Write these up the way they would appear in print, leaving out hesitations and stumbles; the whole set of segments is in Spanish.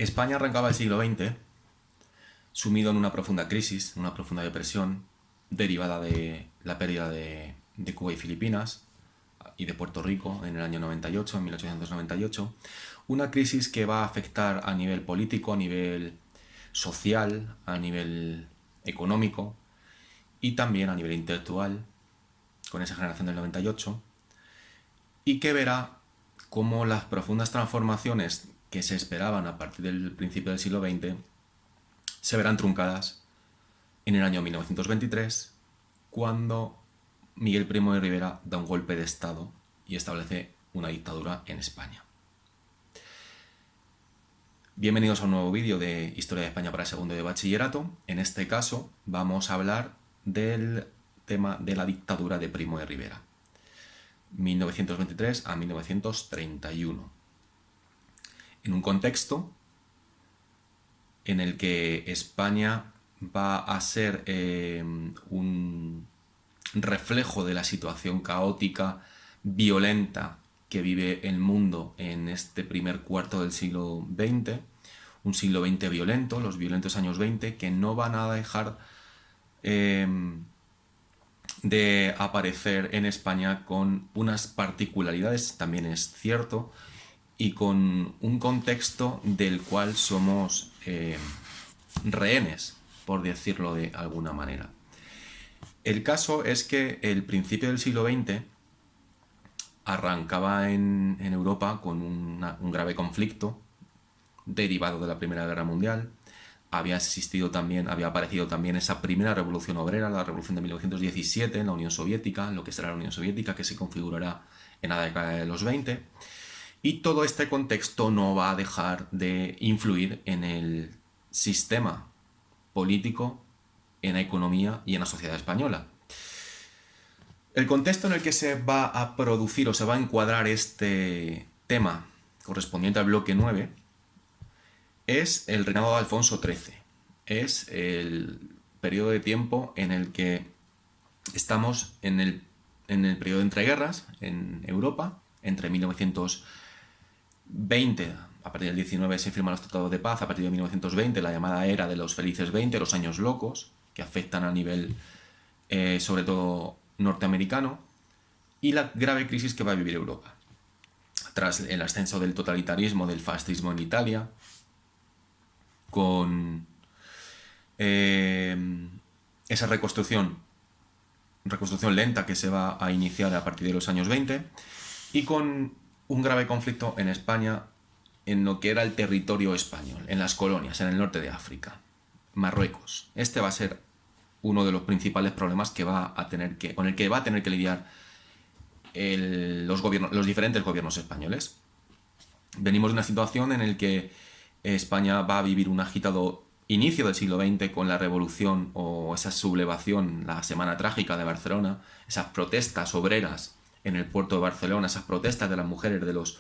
España arrancaba el siglo XX sumido en una profunda crisis, una profunda depresión, derivada de la pérdida de Cuba y Filipinas y de Puerto Rico en el año 98, en 1898. Una crisis que va a afectar a nivel político, a nivel social, a nivel económico y también a nivel intelectual, con esa generación del 98, y que verá cómo las profundas transformaciones que se esperaban a partir del principio del siglo XX se verán truncadas en el año 1923, cuando Miguel Primo de Rivera da un golpe de Estado y establece una dictadura en España. Bienvenidos a un nuevo vídeo de Historia de España para el segundo de bachillerato. En este caso vamos a hablar del tema de la dictadura de Primo de Rivera, 1923 a 1931, en un contexto en el que España va a ser un reflejo de la situación caótica, violenta que vive el mundo en este primer cuarto del siglo XX, un siglo XX violento, los violentos años 20, que no van a dejar de aparecer en España con unas particularidades, también es cierto, y con un contexto del cual somos rehenes, por decirlo de alguna manera. El caso es que el principio del siglo XX arrancaba en Europa con un grave conflicto derivado de la Primera Guerra Mundial. Había aparecido también esa primera revolución obrera, la revolución de 1917 en la Unión Soviética, lo que será la Unión Soviética, que se configurará en la década de los 20. Y todo este contexto no va a dejar de influir en el sistema político, en la economía y en la sociedad española. El contexto en el que se va a producir o se va a encuadrar este tema correspondiente al bloque 9 es el reinado de Alfonso XIII. Es el periodo de tiempo en el que estamos en el periodo de entreguerras en Europa, entre 1920, a partir del 19 se firman los tratados de paz, a partir de 1920 la llamada era de los felices 20, los años locos, que afectan a nivel sobre todo norteamericano, y la grave crisis que va a vivir Europa. Tras el ascenso del totalitarismo, del fascismo en Italia, con esa reconstrucción lenta que se va a iniciar a partir de los años 20, y con un grave conflicto en España, en lo que era el territorio español, en las colonias, en el norte de África, Marruecos. Este va a ser uno de los principales problemas con el que va a tener que lidiar los diferentes gobiernos españoles. Venimos de una situación en la que España va a vivir un agitado inicio del siglo XX con la revolución o esa sublevación, la Semana Trágica de Barcelona, esas protestas obreras en el puerto de Barcelona, esas protestas de las mujeres, de los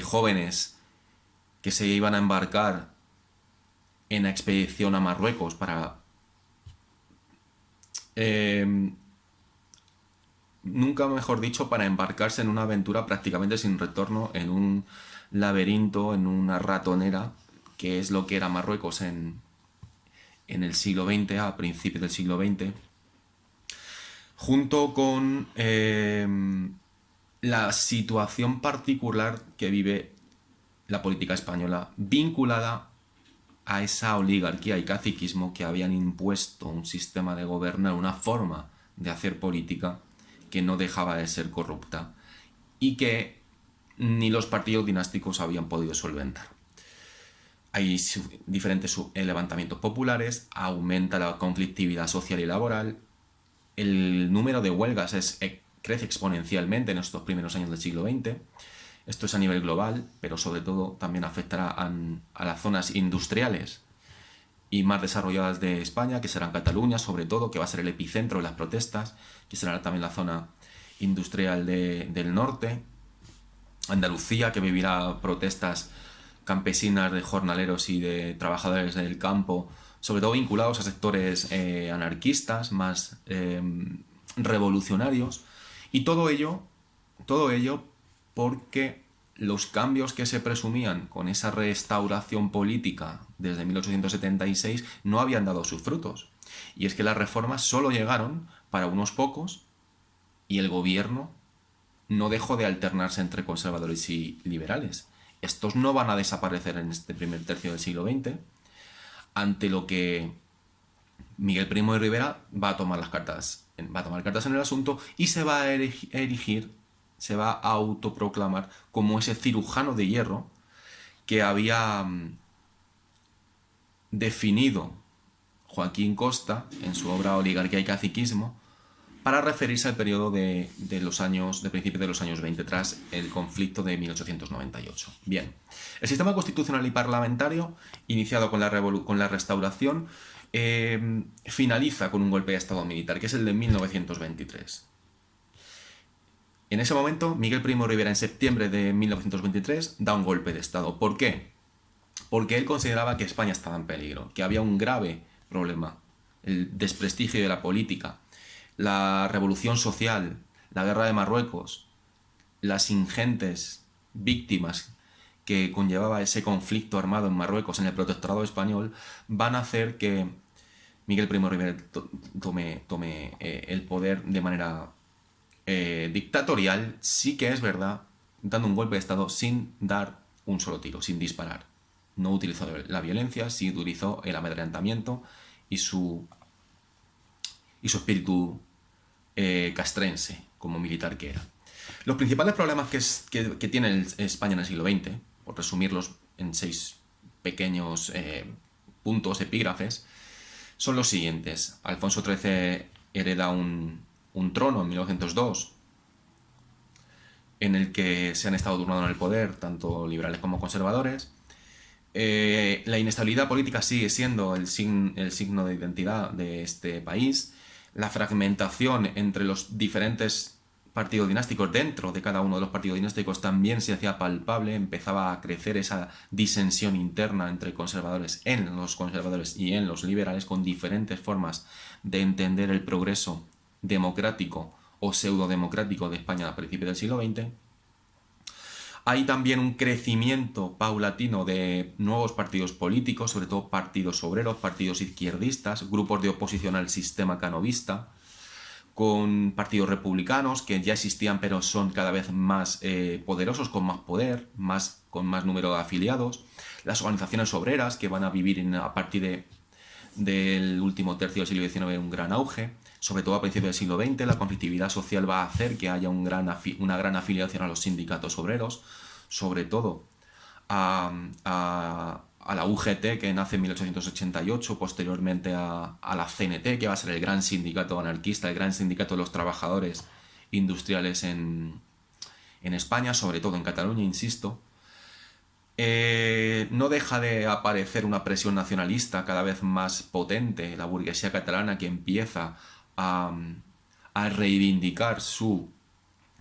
jóvenes que se iban a embarcar en la expedición a Marruecos para nunca mejor dicho, para embarcarse en una aventura prácticamente sin retorno, en un laberinto, en una ratonera, que es lo que era Marruecos en el siglo XX, a principios del siglo XX, junto con la situación particular que vive la política española vinculada a esa oligarquía y caciquismo que habían impuesto un sistema de gobernar, una forma de hacer política que no dejaba de ser corrupta y que ni los partidos dinásticos habían podido solventar. Hay diferentes levantamientos populares, aumenta la conflictividad social y laboral, el número de huelgas crece exponencialmente en estos primeros años del siglo XX. Esto es a nivel global, pero sobre todo también afectará a las zonas industriales y más desarrolladas de España, que serán Cataluña, sobre todo, que va a ser el epicentro de las protestas, que será también la zona industrial del norte, Andalucía, que vivirá protestas campesinas de jornaleros y de trabajadores del campo, sobre todo vinculados a sectores anarquistas, más revolucionarios, y todo ello porque los cambios que se presumían con esa restauración política desde 1876 no habían dado sus frutos. Y es que las reformas solo llegaron para unos pocos y el gobierno no dejó de alternarse entre conservadores y liberales. Estos no van a desaparecer en este primer tercio del siglo XX, ante lo que Miguel Primo de Rivera va a tomar cartas en el asunto y se va a erigir, se va a autoproclamar como ese cirujano de hierro que había definido Joaquín Costa en su obra Oligarquía y Caciquismo, para referirse al periodo de principios de los años 20, tras el conflicto de 1898. Bien, el sistema constitucional y parlamentario, iniciado con la Restauración, finaliza con un golpe de Estado militar, que es el de 1923. En ese momento, Miguel Primo de Rivera, en septiembre de 1923, da un golpe de Estado. ¿Por qué? Porque él consideraba que España estaba en peligro, que había un grave problema, el desprestigio de la política, la revolución social, la guerra de Marruecos, las ingentes víctimas que conllevaba ese conflicto armado en Marruecos, en el protectorado español, van a hacer que Miguel Primo de Rivera tome el poder de manera dictatorial, sí que es verdad, dando un golpe de Estado sin dar un solo tiro, sin disparar. No utilizó la violencia, sí utilizó el amedrentamiento y su espíritu castrense, como militar que era. Los principales problemas que tiene España en el siglo XX, por resumirlos en 6 pequeños puntos, epígrafes, son los siguientes. Alfonso XIII hereda un trono en 1902, en el que se han estado turnando en el poder tanto liberales como conservadores. La inestabilidad política sigue siendo el signo de identidad de este país. La fragmentación entre los diferentes partidos dinásticos, dentro de cada uno de los partidos dinásticos, también se hacía palpable. Empezaba a crecer esa disensión interna entre conservadores en los conservadores y en los liberales, con diferentes formas de entender el progreso democrático o pseudodemocrático de España a principios del siglo XX. Hay también un crecimiento paulatino de nuevos partidos políticos, sobre todo partidos obreros, partidos izquierdistas, grupos de oposición al sistema canovista, con partidos republicanos que ya existían pero son cada vez más poderosos, con más poder, con más número de afiliados. Las organizaciones obreras, que van a vivir a partir del último tercio del siglo XIX un gran auge, sobre todo a principios del siglo XX. La conflictividad social va a hacer que haya una gran afiliación a los sindicatos obreros, sobre todo a la UGT, que nace en 1888, posteriormente a la CNT, que va a ser el gran sindicato anarquista, el gran sindicato de los trabajadores industriales en España, sobre todo en Cataluña, insisto. No deja de aparecer una presión nacionalista cada vez más potente, la burguesía catalana, que empieza a reivindicar su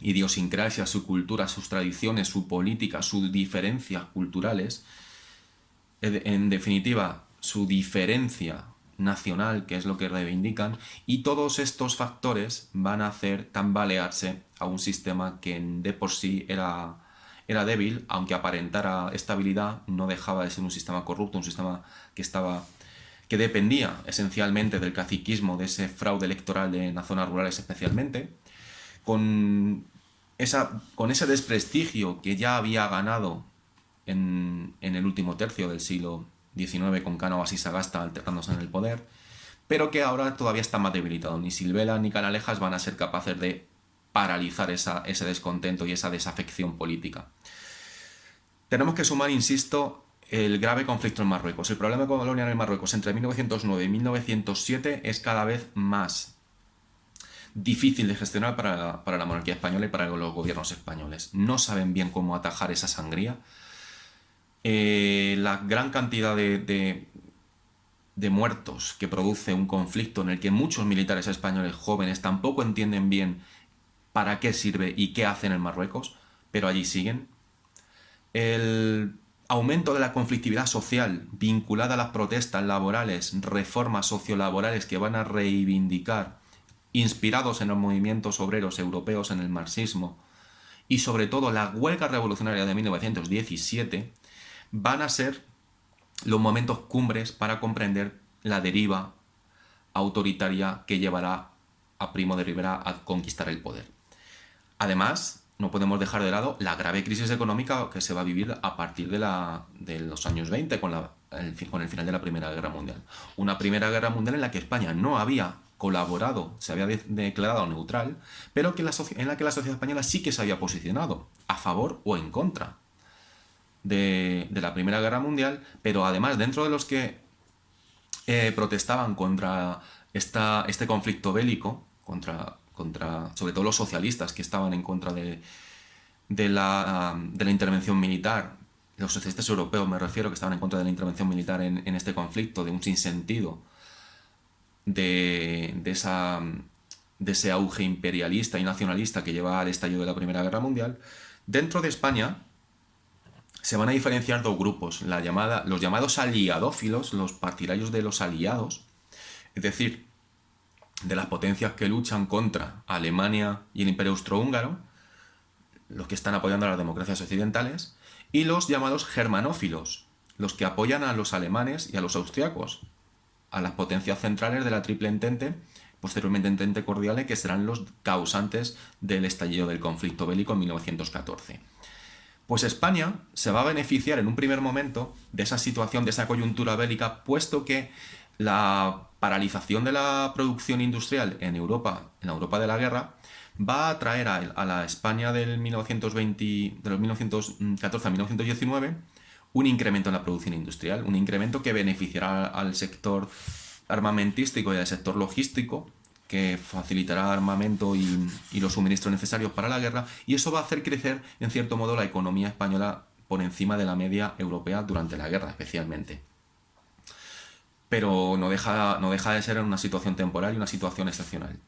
idiosincrasia, su cultura, sus tradiciones, su política, sus diferencias culturales, en definitiva, su diferencia nacional, que es lo que reivindican, y todos estos factores van a hacer tambalearse a un sistema que de por sí era débil, aunque aparentara estabilidad. No dejaba de ser un sistema corrupto, un sistema que dependía esencialmente del caciquismo, de ese fraude electoral en las zonas rurales especialmente, con ese desprestigio que ya había ganado en el último tercio del siglo XIX, con Cánovas y Sagasta alternándose en el poder, pero que ahora todavía está más debilitado. Ni Silvela ni Canalejas van a ser capaces de paralizar ese descontento y esa desafección política. Tenemos que sumar, insisto, el grave conflicto en Marruecos. El problema colonial en Marruecos entre 1909 y 1907 es cada vez más difícil de gestionar para la monarquía española y para los gobiernos españoles. No saben bien cómo atajar esa sangría. La gran cantidad de muertos que produce un conflicto en el que muchos militares españoles jóvenes tampoco entienden bien para qué sirve y qué hacen en Marruecos, pero allí siguen. El aumento de la conflictividad social vinculada a las protestas laborales, reformas sociolaborales que van a reivindicar, inspirados en los movimientos obreros europeos, en el marxismo y sobre todo la huelga revolucionaria de 1917 van a ser los momentos cumbres para comprender la deriva autoritaria que llevará a Primo de Rivera a conquistar el poder. Además, no podemos dejar de lado la grave crisis económica que se va a vivir a partir de los años 20 con el final de la Primera Guerra Mundial. Una Primera Guerra Mundial en la que España no había colaborado, se había declarado neutral, pero en la que la sociedad española sí que se había posicionado a favor o en contra de la Primera Guerra Mundial, pero además dentro de los que protestaban contra este conflicto bélico, contra sobre todo los socialistas que estaban en contra de la intervención militar, los socialistas europeos me refiero, que estaban en contra de la intervención militar en este conflicto, de un sinsentido, de ese auge imperialista y nacionalista que lleva al estallido de la Primera Guerra Mundial. Dentro de España se van a diferenciar dos grupos, los llamados aliadófilos, los partidarios de los aliados, es decir, de las potencias que luchan contra Alemania y el Imperio Austrohúngaro, los que están apoyando a las democracias occidentales, y los llamados germanófilos, los que apoyan a los alemanes y a los austriacos, a las potencias centrales de la Triple Entente, posteriormente Entente Cordiale, que serán los causantes del estallido del conflicto bélico en 1914. Pues España se va a beneficiar en un primer momento de esa situación, de esa coyuntura bélica, puesto que la paralización de la producción industrial en Europa, en la Europa de la guerra, va a traer a la España de los 1914 a 1919 un incremento en la producción industrial, un incremento que beneficiará al sector armamentístico y al sector logístico, que facilitará armamento y los suministros necesarios para la guerra, y eso va a hacer crecer, en cierto modo, la economía española por encima de la media europea durante la guerra, especialmente. Pero no deja de ser una situación temporal y una situación excepcional.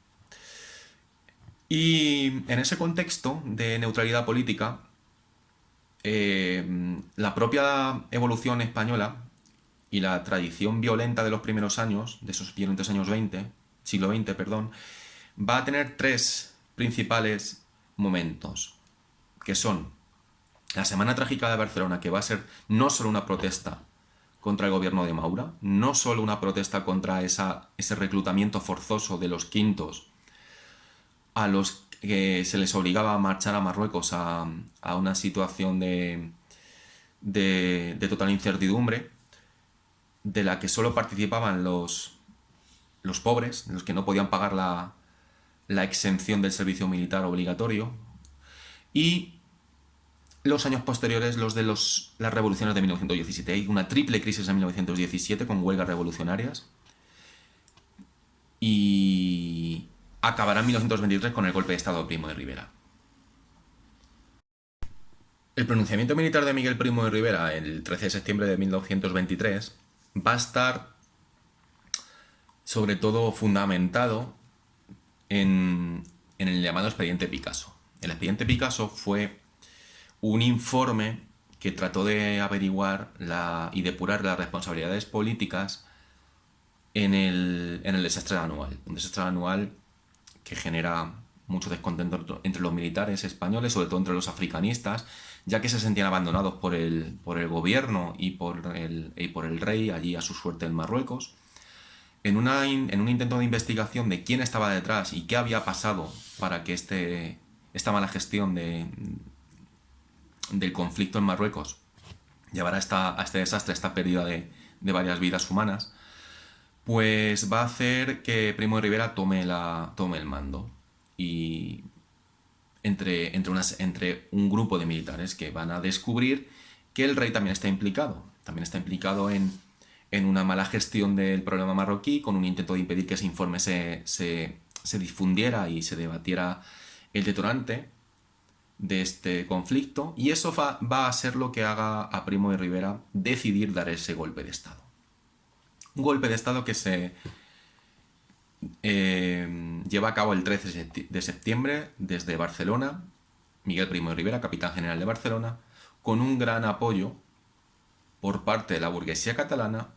Y en ese contexto de neutralidad política, la propia evolución española y la tradición violenta de los primeros años, de esos violentos años siglo XX, perdón, va a tener tres principales momentos, que son la Semana Trágica de Barcelona, que va a ser no solo una protesta contra el gobierno de Maura, no solo una protesta contra ese reclutamiento forzoso de los quintos a los que se les obligaba a marchar a Marruecos a una situación de total incertidumbre, de la que solo participaban los pobres, los que no podían pagar la exención del servicio militar obligatorio, y los años posteriores, los de las revoluciones de 1917. Hay una triple crisis en 1917 con huelgas revolucionarias y acabará en 1923 con el golpe de Estado de Primo de Rivera. El pronunciamiento militar de Miguel Primo de Rivera el 13 de septiembre de 1923 va a estar sobre todo fundamentado en el llamado expediente Picasso. El expediente Picasso fue un informe que trató de averiguar y depurar las responsabilidades políticas en el desastre anual. Un desastre anual que genera mucho descontento entre los militares españoles, sobre todo entre los africanistas, ya que se sentían abandonados por el gobierno y por el rey allí a su suerte en Marruecos. En un intento de investigación de quién estaba detrás y qué había pasado para que esta mala gestión del conflicto en Marruecos llevará a este desastre, a esta pérdida de varias vidas humanas, pues va a hacer que Primo de Rivera tome el mando. Y entre un grupo de militares que van a descubrir que el rey también está implicado en una mala gestión del problema marroquí, con un intento de impedir que ese informe se difundiera y se debatiera el detonante de este conflicto, y eso va a ser lo que haga a Primo de Rivera decidir dar ese golpe de Estado. Un golpe de Estado que se lleva a cabo el 13 de septiembre desde Barcelona, Miguel Primo de Rivera, capitán general de Barcelona, con un gran apoyo por parte de la burguesía catalana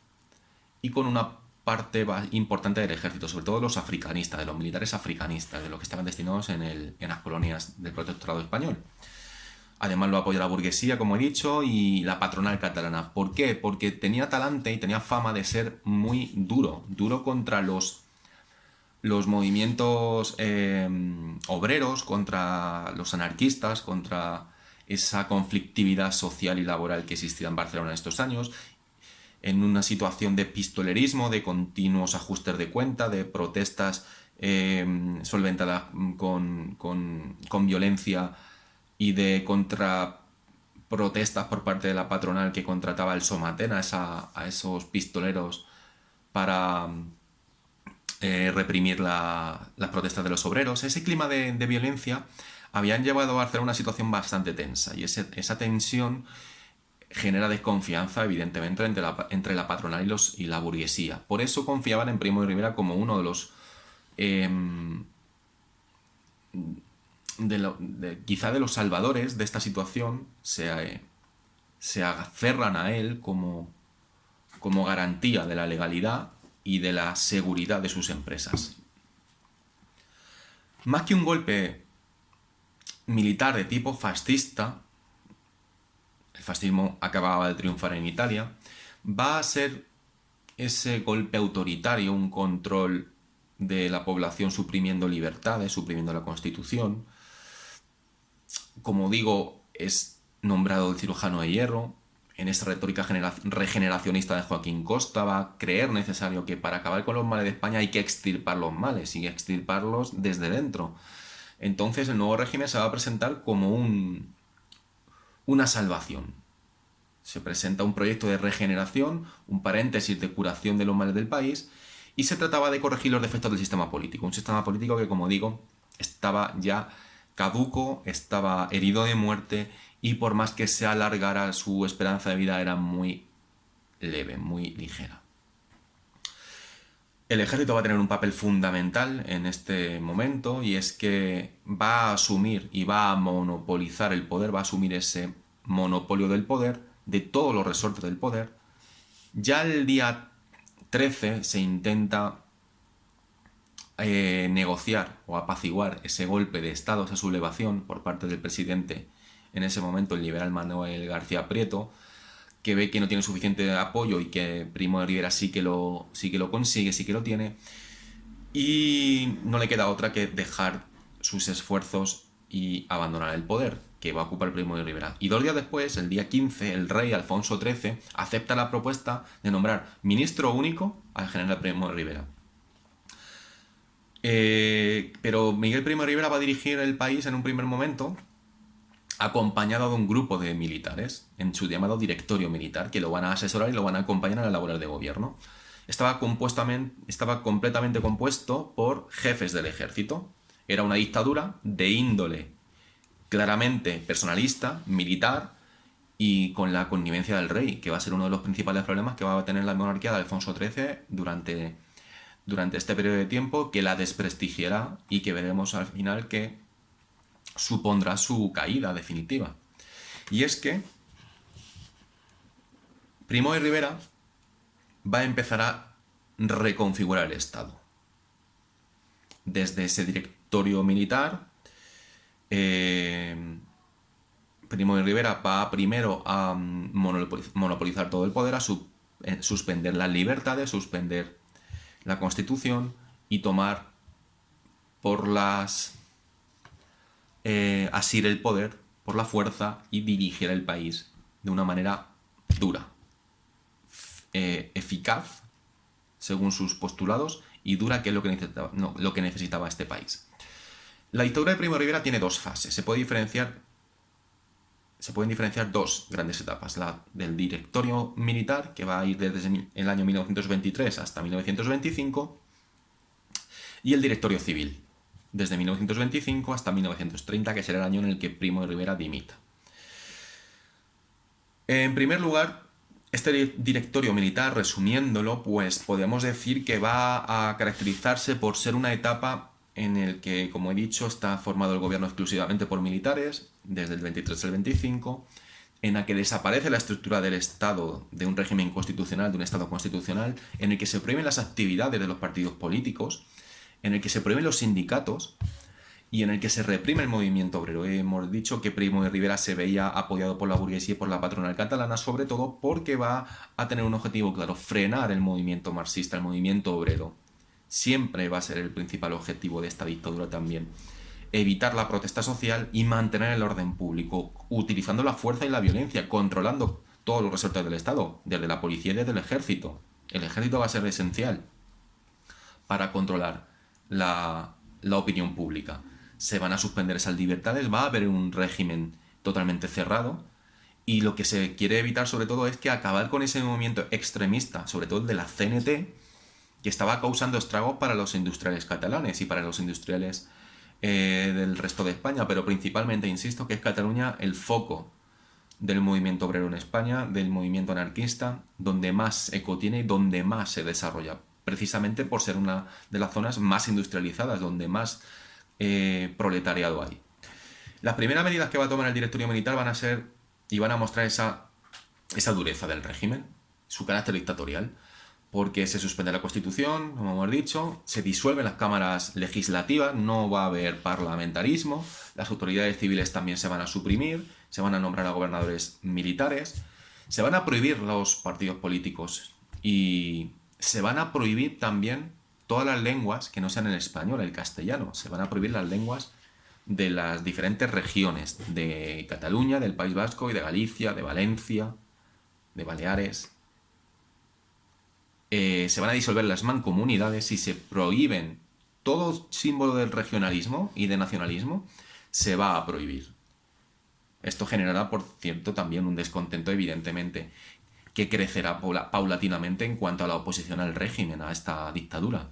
y con una parte importante del ejército, sobre todo los africanistas, de los militares africanistas, de los que estaban destinados en las colonias del protectorado español. Además lo apoya la burguesía, como he dicho, y la patronal catalana. ¿Por qué? Porque tenía talante y tenía fama de ser muy duro contra los movimientos obreros, contra los anarquistas, contra esa conflictividad social y laboral que existía en Barcelona en estos años, en una situación de pistolerismo, de continuos ajustes de cuenta, de protestas solventadas con violencia y de contraprotestas por parte de la patronal que contrataba el Somaten a esos pistoleros para reprimir las protestas de los obreros. Ese clima de violencia habían llevado a Barcelona a una situación bastante tensa y esa tensión genera desconfianza, evidentemente, entre la patronal y la burguesía. Por eso confiaban en Primo de Rivera como uno de los quizá de los salvadores de esta situación. Se aferran a él como garantía de la legalidad y de la seguridad de sus empresas. Más que un golpe militar de tipo fascista, el fascismo acababa de triunfar en Italia, va a ser ese golpe autoritario, un control de la población suprimiendo libertades, suprimiendo la Constitución. Como digo, es nombrado el cirujano de hierro. En esa retórica regeneracionista de Joaquín Costa va a creer necesario que para acabar con los males de España hay que extirpar los males y extirparlos desde dentro. Entonces el nuevo régimen se va a presentar como una salvación. Se presenta un proyecto de regeneración, un paréntesis de curación de los males del país, y se trataba de corregir los defectos del sistema político. Un sistema político que, como digo, estaba ya caduco, estaba herido de muerte, y por más que se alargara su esperanza de vida era muy leve, muy ligera. El ejército va a tener un papel fundamental en este momento, y es que va a asumir y va a monopolizar el poder, va a asumir ese monopolio del poder, de todos los resortes del poder. Ya el día 13 se intenta negociar o apaciguar ese golpe de estado, esa sublevación por parte del presidente, en ese momento el liberal Manuel García Prieto, que ve que no tiene suficiente apoyo y que Primo de Rivera sí que lo consigue, sí que lo tiene, y no le queda otra que dejar sus esfuerzos y abandonar el poder que va a ocupar Primo de Rivera. Y 2 días después, el día 15, el rey Alfonso XIII acepta la propuesta de nombrar ministro único al general Primo de Rivera. Pero Miguel Primo de Rivera va a dirigir el país en un primer momento acompañado de un grupo de militares, en su llamado directorio militar, que lo van a asesorar y lo van a acompañar en la labor de gobierno. Estaba completamente compuesto por jefes del ejército. Era una dictadura de índole claramente personalista, militar, y con la connivencia del rey, que va a ser uno de los principales problemas que va a tener la monarquía de Alfonso XIII durante este periodo de tiempo, que la desprestigiará y que veremos al final que supondrá su caída definitiva. Y es que Primo de Rivera va a empezar a reconfigurar el Estado. Desde ese directorio militar, Primo de Rivera va primero a monopolizar todo el poder, a suspender las libertades, suspender la Constitución y tomar por asir el poder por la fuerza y dirigir el país de una manera dura, eficaz según sus postulados y dura, que es lo que necesitaba este país. La dictadura de Primo de Rivera tiene 2 fases. Se pueden diferenciar 2 grandes etapas. La del directorio militar, que va a ir desde el año 1923 hasta 1925, y el directorio civil, desde 1925 hasta 1930, que será el año en el que Primo de Rivera dimita. En primer lugar, este directorio militar, resumiéndolo, pues podemos decir que va a caracterizarse por ser una etapa en el que, como he dicho, está formado el gobierno exclusivamente por militares, desde el 23 al 25, en la que desaparece la estructura del Estado, de un régimen constitucional, de un Estado constitucional, en el que se prohíben las actividades de los partidos políticos, en el que se prohíben los sindicatos, y en el que se reprime el movimiento obrero. Hemos dicho que Primo de Rivera se veía apoyado por la burguesía y por la patronal catalana, sobre todo porque va a tener un objetivo claro: frenar el movimiento marxista, el movimiento obrero. Siempre va a ser el principal objetivo de esta dictadura también. Evitar la protesta social y mantener el orden público, utilizando la fuerza y la violencia, controlando todos los resortes del Estado, desde la policía y desde el ejército. El ejército va a ser esencial para controlar la opinión pública. Se van a suspender esas libertades, va a haber un régimen totalmente cerrado, y lo que se quiere evitar sobre todo es que acabar con ese movimiento extremista, sobre todo el de la CNT, que estaba causando estragos para los industriales catalanes y para los industriales del resto de España, pero principalmente, insisto, que es Cataluña el foco del movimiento obrero en España, del movimiento anarquista, donde más eco tiene y donde más se desarrolla, precisamente por ser una de las zonas más industrializadas, donde más proletariado hay. Las primeras medidas que va a tomar el directorio militar van a ser y van a mostrar esa dureza del régimen, su carácter dictatorial, porque se suspende la Constitución, como hemos dicho, se disuelven las cámaras legislativas, no va a haber parlamentarismo, las autoridades civiles también se van a suprimir, se van a nombrar a gobernadores militares, se van a prohibir los partidos políticos y se van a prohibir también todas las lenguas que no sean el español, el castellano. Se van a prohibir las lenguas de las diferentes regiones de Cataluña, del País Vasco y de Galicia, de Valencia, de Baleares. Se van a disolver las mancomunidades y se prohíben todo símbolo del regionalismo y de nacionalismo, se va a prohibir. Esto generará, por cierto, también un descontento, evidentemente, que crecerá paulatinamente en cuanto a la oposición al régimen, a esta dictadura.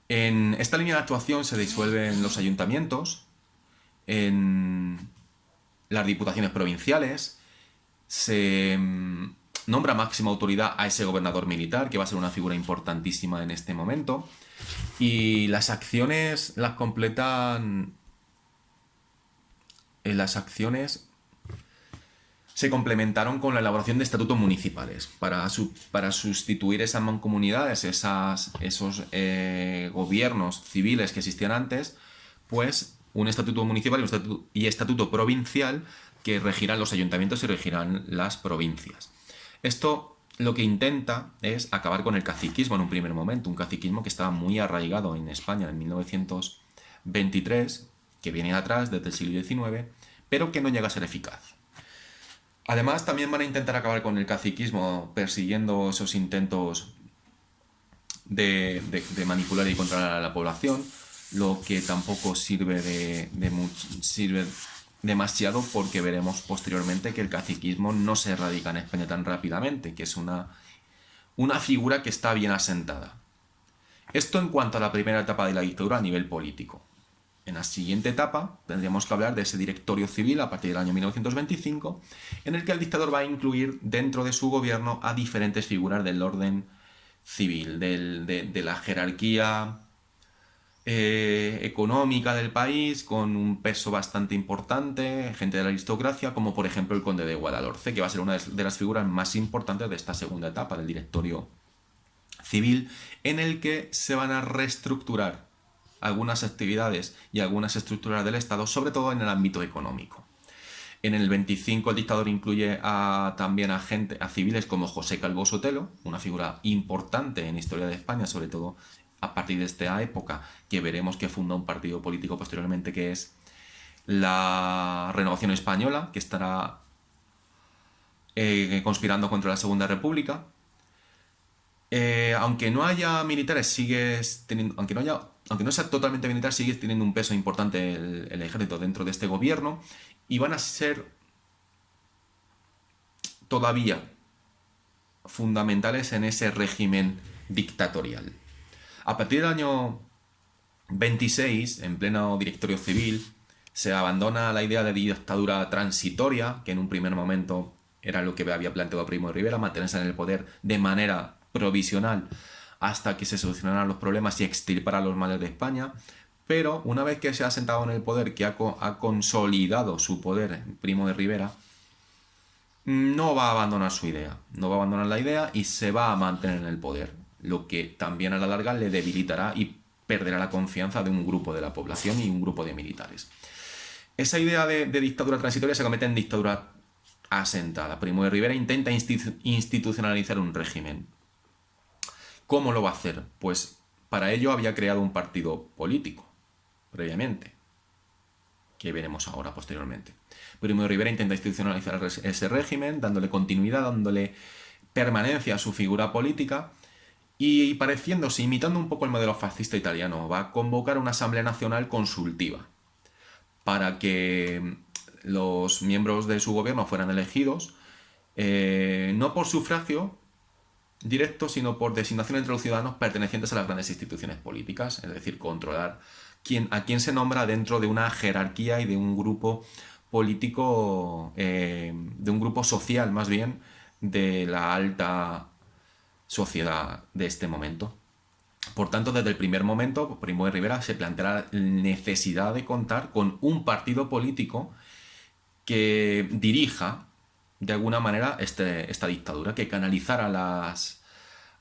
En esta línea de actuación se disuelven los ayuntamientos, en las diputaciones provinciales, se nombra máxima autoridad a ese gobernador militar, que va a ser una figura importantísima en este momento, y las acciones las completan. Las acciones se complementaron con la elaboración de estatutos municipales para sustituir esas mancomunidades, esos gobiernos civiles que existían antes, pues un estatuto municipal y estatuto provincial que regirán los ayuntamientos y regirán las provincias. Esto lo que intenta es acabar con el caciquismo en un primer momento, un caciquismo que estaba muy arraigado en España en 1923, que viene atrás desde el siglo XIX, pero que no llega a ser eficaz. Además, también van a intentar acabar con el caciquismo persiguiendo esos intentos de manipular y controlar a la población, lo que tampoco sirve demasiado, porque veremos posteriormente que el caciquismo no se erradica en España tan rápidamente, que es una figura que está bien asentada. Esto en cuanto a la primera etapa de la dictadura a nivel político. En la siguiente etapa tendríamos que hablar de ese directorio civil a partir del año 1925, en el que el dictador va a incluir dentro de su gobierno a diferentes figuras del orden civil, de la jerarquía económica del país, con un peso bastante importante, gente de la aristocracia, como por ejemplo el conde de Guadalhorce, que va a ser una de las figuras más importantes de esta segunda etapa del directorio civil, en el que se van a reestructurar algunas actividades y algunas estructuras del Estado, sobre todo en el ámbito económico. En el 25 el dictador incluye también a civiles como José Calvo Sotelo, una figura importante en la historia de España, sobre todo a partir de esta época, que veremos que funda un partido político posteriormente, que es la Renovación Española, que estará conspirando contra la Segunda República. Aunque no haya militares, aunque no sea totalmente militar, sigue teniendo un peso importante el ejército dentro de este gobierno, y van a ser todavía fundamentales en ese régimen dictatorial. A partir del año 26, en pleno directorio civil, se abandona la idea de dictadura transitoria, que en un primer momento era lo que había planteado Primo de Rivera, mantenerse en el poder de manera provisional hasta que se solucionaran los problemas y extirpara los males de España. Pero una vez que se ha sentado en el poder, que ha consolidado su poder Primo de Rivera, no va a abandonar su idea, no va a abandonar la idea y se va a mantener en el poder, lo que también a la larga le debilitará y perderá la confianza de un grupo de la población y un grupo de militares. Esa idea de dictadura transitoria se convierte en dictadura asentada. Primo de Rivera intenta institucionalizar un régimen. ¿Cómo lo va a hacer? Pues para ello había creado un partido político, previamente, que veremos ahora posteriormente. Primo de Rivera intenta institucionalizar ese régimen, dándole continuidad, dándole permanencia a su figura política, y pareciéndose, imitando un poco el modelo fascista italiano, va a convocar una Asamblea Nacional Consultiva para que los miembros de su gobierno fueran elegidos no por sufragio directo, sino por designación entre los ciudadanos pertenecientes a las grandes instituciones políticas, es decir, controlar a quién se nombra dentro de una jerarquía y de un grupo político, de un grupo social más bien, de la alta sociedad de este momento. Por tanto, desde el primer momento, Primo de Rivera se plantea la necesidad de contar con un partido político que dirija de alguna manera esta dictadura, que canalizara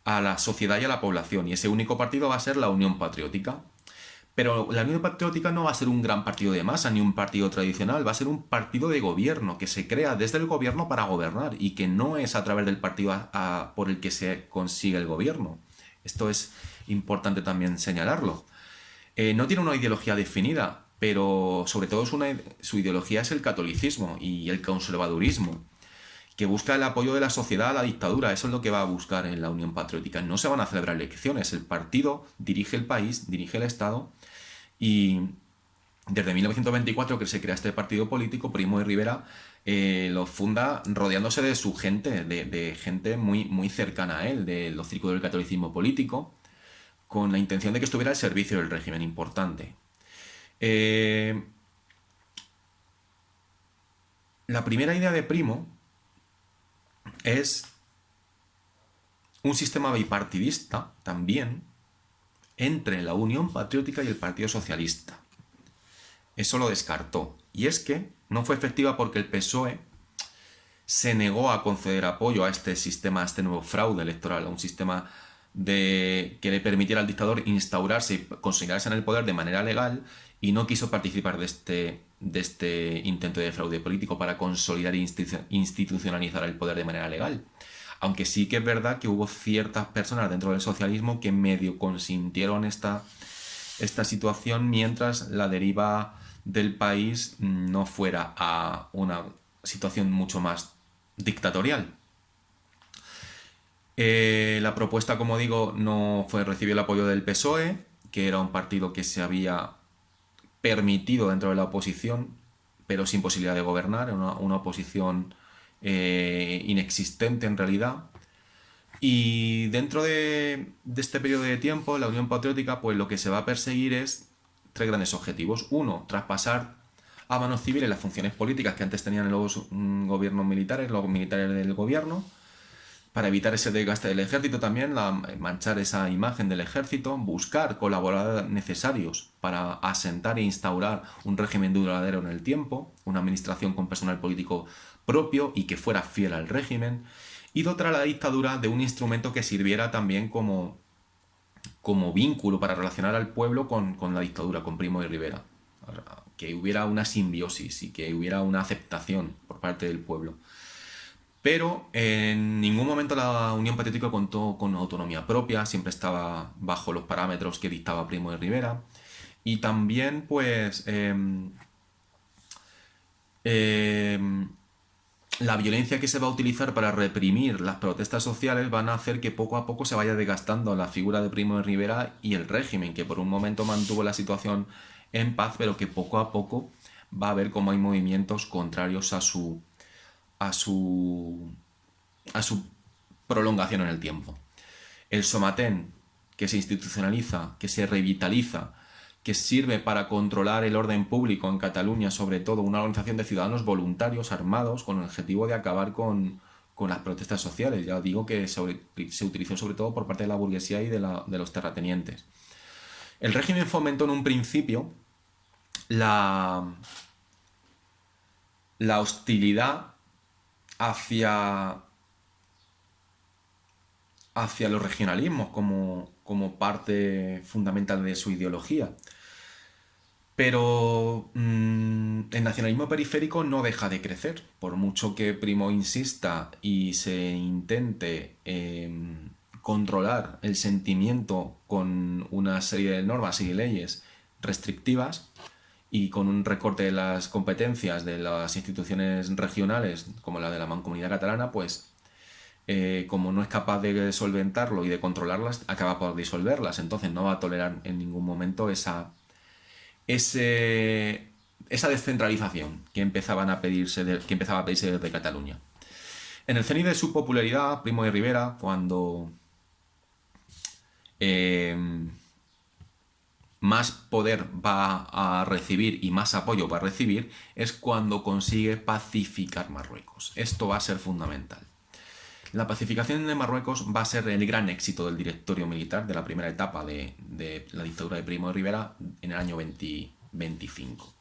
a la sociedad y a la población. Y ese único partido va a ser la Unión Patriótica. Pero la Unión Patriótica no va a ser un gran partido de masa ni un partido tradicional, va a ser un partido de gobierno que se crea desde el gobierno para gobernar y que no es a través del partido por el que se consigue el gobierno. Esto es importante también señalarlo. No tiene una ideología definida, pero sobre todo su ideología es el catolicismo y el conservadurismo, que busca el apoyo de la sociedad a la dictadura. Eso es lo que va a buscar en la Unión Patriótica. No se van a celebrar elecciones, el partido dirige el país, dirige el Estado, y desde 1924 que se crea este partido político, Primo de Rivera lo funda rodeándose de su gente, de gente muy, muy cercana a él, de los círculos del catolicismo político, con la intención de que estuviera al servicio del régimen, importante. La primera idea de Primo es un sistema bipartidista también entre la Unión Patriótica y el Partido Socialista. Eso lo descartó. Y es que no fue efectiva porque el PSOE se negó a conceder apoyo a este sistema, a este nuevo fraude electoral, a un sistema que le permitiera al dictador instaurarse y consolidarse en el poder de manera legal, y no quiso participar de este intento de fraude político para consolidar e institucionalizar el poder de manera legal. Aunque sí que es verdad que hubo ciertas personas dentro del socialismo que medio consintieron esta situación mientras la deriva del país no fuera a una situación mucho más dictatorial. La propuesta, como digo, no recibió el apoyo del PSOE, que era un partido que se había permitido dentro de la oposición, pero sin posibilidad de gobernar, una oposición inexistente en realidad. Y dentro de este periodo de tiempo, la Unión Patriótica, pues lo que se va a perseguir es tres grandes objetivos. Uno, traspasar a manos civiles las funciones políticas que antes tenían los gobiernos militares, los militares del gobierno, para evitar ese desgaste del ejército también, manchar esa imagen del ejército, buscar colaboradores necesarios para asentar e instaurar un régimen duradero en el tiempo, una administración con personal político propio y que fuera fiel al régimen, y dotar a la dictadura de un instrumento que sirviera también como vínculo para relacionar al pueblo con la dictadura, con Primo de Rivera, que hubiera una simbiosis y que hubiera una aceptación por parte del pueblo. Pero en ningún momento la Unión Patriótica contó con autonomía propia, siempre estaba bajo los parámetros que dictaba Primo de Rivera. Y también, pues, la violencia que se va a utilizar para reprimir las protestas sociales van a hacer que poco a poco se vaya desgastando la figura de Primo de Rivera y el régimen, que por un momento mantuvo la situación en paz, pero que poco a poco va a ver cómo hay movimientos contrarios a su prolongación en el tiempo. El Somatén, que se institucionaliza, que se revitaliza, que sirve para controlar el orden público en Cataluña, sobre todo una organización de ciudadanos voluntarios armados con el objetivo de acabar con las protestas sociales. Ya digo que se utilizó sobre todo por parte de la burguesía y de los terratenientes. El régimen fomentó en un principio la hostilidad hacia los regionalismos como como parte fundamental de su ideología. Pero el nacionalismo periférico no deja de crecer, por mucho que Primo insista y se intente controlar el sentimiento con una serie de normas y leyes restrictivas y con un recorte de las competencias de las instituciones regionales, como la de la Mancomunidad Catalana, pues como no es capaz de solventarlo y de controlarlas, acaba por disolverlas. Entonces no va a tolerar en ningún momento esa descentralización que empezaba a pedirse desde Cataluña. En el cenit de su popularidad, Primo de Rivera, cuando más poder va a recibir y más apoyo va a recibir, es cuando consigue pacificar Marruecos. Esto va a ser fundamental. La pacificación de Marruecos va a ser el gran éxito del directorio militar de la primera etapa de la dictadura de Primo de Rivera en el año 2025.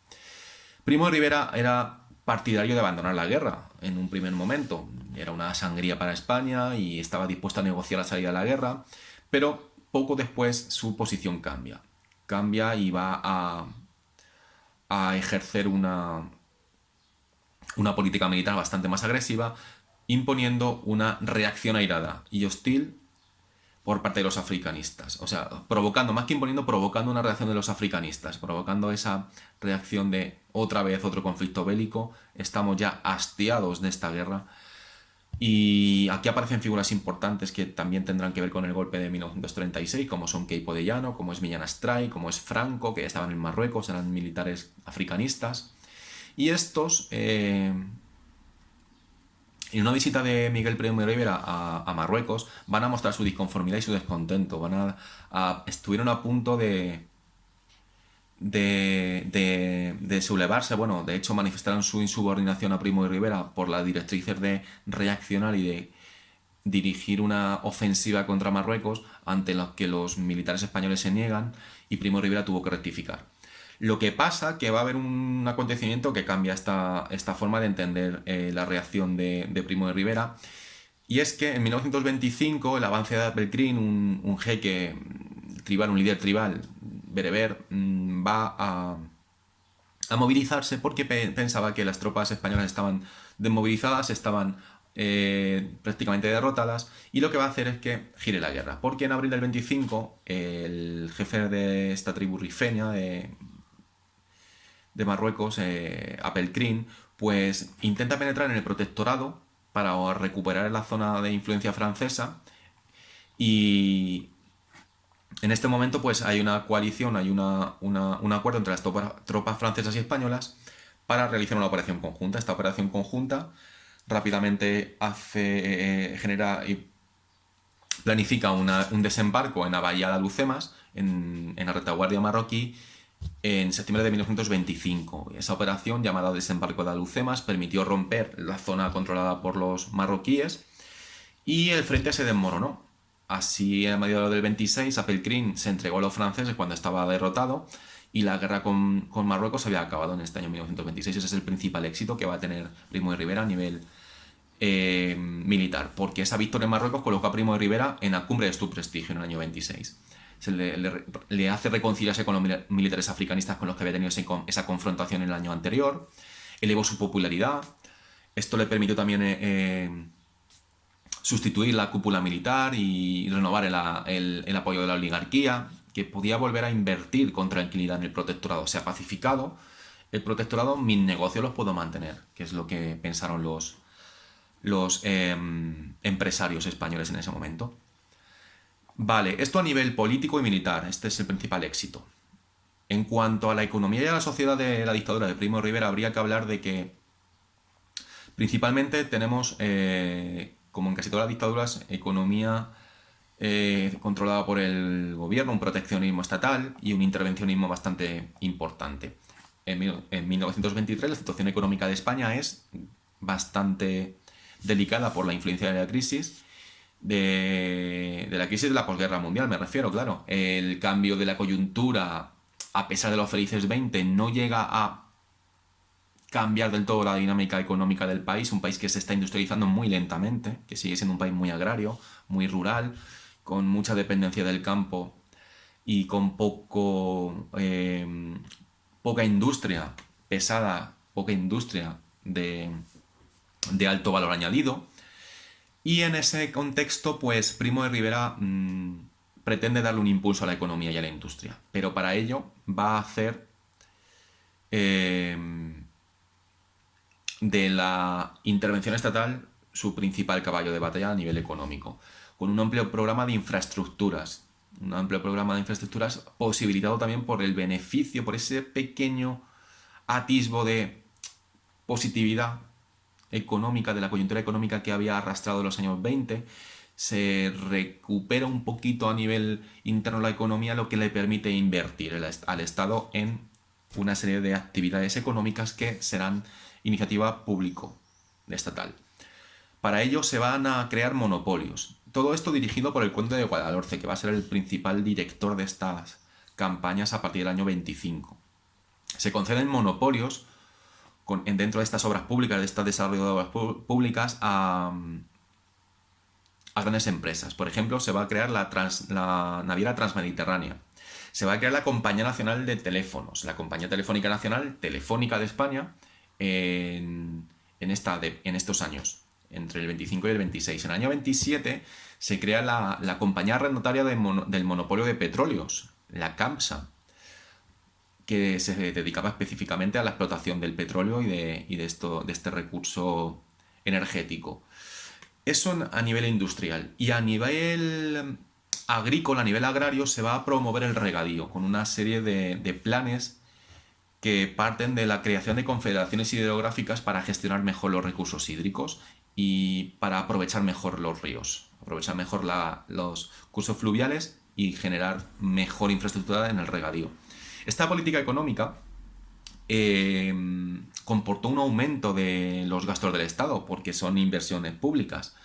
Primo de Rivera era partidario de abandonar la guerra en un primer momento. Era una sangría para España y estaba dispuesto a negociar la salida de la guerra, pero poco después su posición cambia. Cambia y va a ejercer una política militar bastante más agresiva, imponiendo una reacción airada y hostil por parte de los africanistas. O sea, provocando, más que imponiendo, provocando una reacción de los africanistas, provocando esa reacción de otra vez otro conflicto bélico. Estamos ya hastiados de esta guerra. Y aquí aparecen figuras importantes que también tendrán que ver con el golpe de 1936, como son Queipo de Llano, como es Millán Astray, como es Franco, que estaban en Marruecos, eran militares africanistas. Y estos... en una visita de Miguel Primo de Rivera a Marruecos, van a mostrar su disconformidad y su descontento. Estuvieron a punto de sublevarse. Bueno, de hecho manifestaron su insubordinación a Primo de Rivera por las directrices de reaccionar y de dirigir una ofensiva contra Marruecos, ante las que los militares españoles se niegan y Primo de Rivera tuvo que rectificar. Lo que pasa que va a haber un acontecimiento que cambia esta forma de entender la reacción de Primo de Rivera, y es que en 1925 el avance de Abdelkrim, un jeque tribal, un líder tribal bereber, va a movilizarse porque pensaba que las tropas españolas estaban desmovilizadas, estaban prácticamente derrotadas, y lo que va a hacer es que gire la guerra, porque en abril del 25 el jefe de esta tribu rifeña de Marruecos, Abdelkrim, pues intenta penetrar en el protectorado para recuperar la zona de influencia francesa, y en este momento pues hay una coalición, hay un acuerdo entre las tropas francesas y españolas para realizar una operación conjunta. Esta operación conjunta rápidamente genera y planifica un desembarco en la bahía de Alhucemas, en la retaguardia marroquí, en septiembre de 1925. Esa operación, llamada Desembarco de Alhucemas, permitió romper la zona controlada por los marroquíes y el frente se desmoronó. Así, a mediados del 26, Abdelkrim se entregó a los franceses cuando estaba derrotado, y la guerra con Marruecos había acabado en este año 1926. Ese es el principal éxito que va a tener Primo de Rivera a nivel militar, porque esa victoria en Marruecos colocó a Primo de Rivera en la cumbre de su prestigio en el año 26. Le hace reconciliarse con los militares africanistas con los que había tenido esa confrontación en el año anterior, elevó su popularidad. Esto le permitió también sustituir la cúpula militar y renovar el apoyo de la oligarquía, que podía volver a invertir con tranquilidad en el protectorado. Se ha pacificado el protectorado, mis negocios los puedo mantener, que es lo que pensaron los empresarios españoles en ese momento. Vale, esto a nivel político y militar, este es el principal éxito. En cuanto a la economía y a la sociedad de la dictadura de Primo de Rivera, habría que hablar de que principalmente tenemos, como en casi todas las dictaduras, economía controlada por el gobierno, un proteccionismo estatal y un intervencionismo bastante importante. En 1923 la situación económica de España es bastante delicada por la influencia de la crisis, de la posguerra mundial, me refiero, claro. El cambio de la coyuntura, a pesar de los felices 20, no llega a cambiar del todo la dinámica económica del país, un país que se está industrializando muy lentamente, que sigue siendo un país muy agrario, muy rural, con mucha dependencia del campo y con poca industria pesada, poca industria de alto valor añadido. Y en ese contexto, pues Primo de Rivera pretende darle un impulso a la economía y a la industria, pero para ello va a hacer eh, de la intervención estatal su principal caballo de batalla a nivel económico, con un amplio programa de infraestructuras, posibilitado también por el beneficio, por ese pequeño atisbo de positividad económica, de la coyuntura económica que había arrastrado en los años 20, se recupera un poquito a nivel interno la economía, lo que le permite invertir al Estado en una serie de actividades económicas que serán iniciativa público estatal. Para ello se van a crear monopolios. Todo esto dirigido por el Conde de Guadalhorce, que va a ser el principal director de estas campañas a partir del año 25. Se conceden monopolios dentro de estas obras públicas, de este desarrollo de obras públicas, a grandes empresas. Por ejemplo, se va a crear la naviera Transmediterránea. Se va a crear la Compañía Nacional de Teléfonos, la Compañía Telefónica Nacional, Telefónica de España, en estos años, entre el 25 y el 26. En el año 27 se crea la Compañía Arrendataria del Monopolio de Petróleos, la CAMSA, que se dedicaba específicamente a la explotación del petróleo y de este recurso energético. Eso a nivel industrial. Y a nivel agrícola, a nivel agrario, se va a promover el regadío, con una serie de planes que parten de la creación de confederaciones hidrográficas para gestionar mejor los recursos hídricos y para aprovechar mejor los ríos, aprovechar mejor los cursos fluviales y generar mejor infraestructura en el regadío. Esta política económica comportó un aumento de los gastos del Estado, porque son inversiones públicas.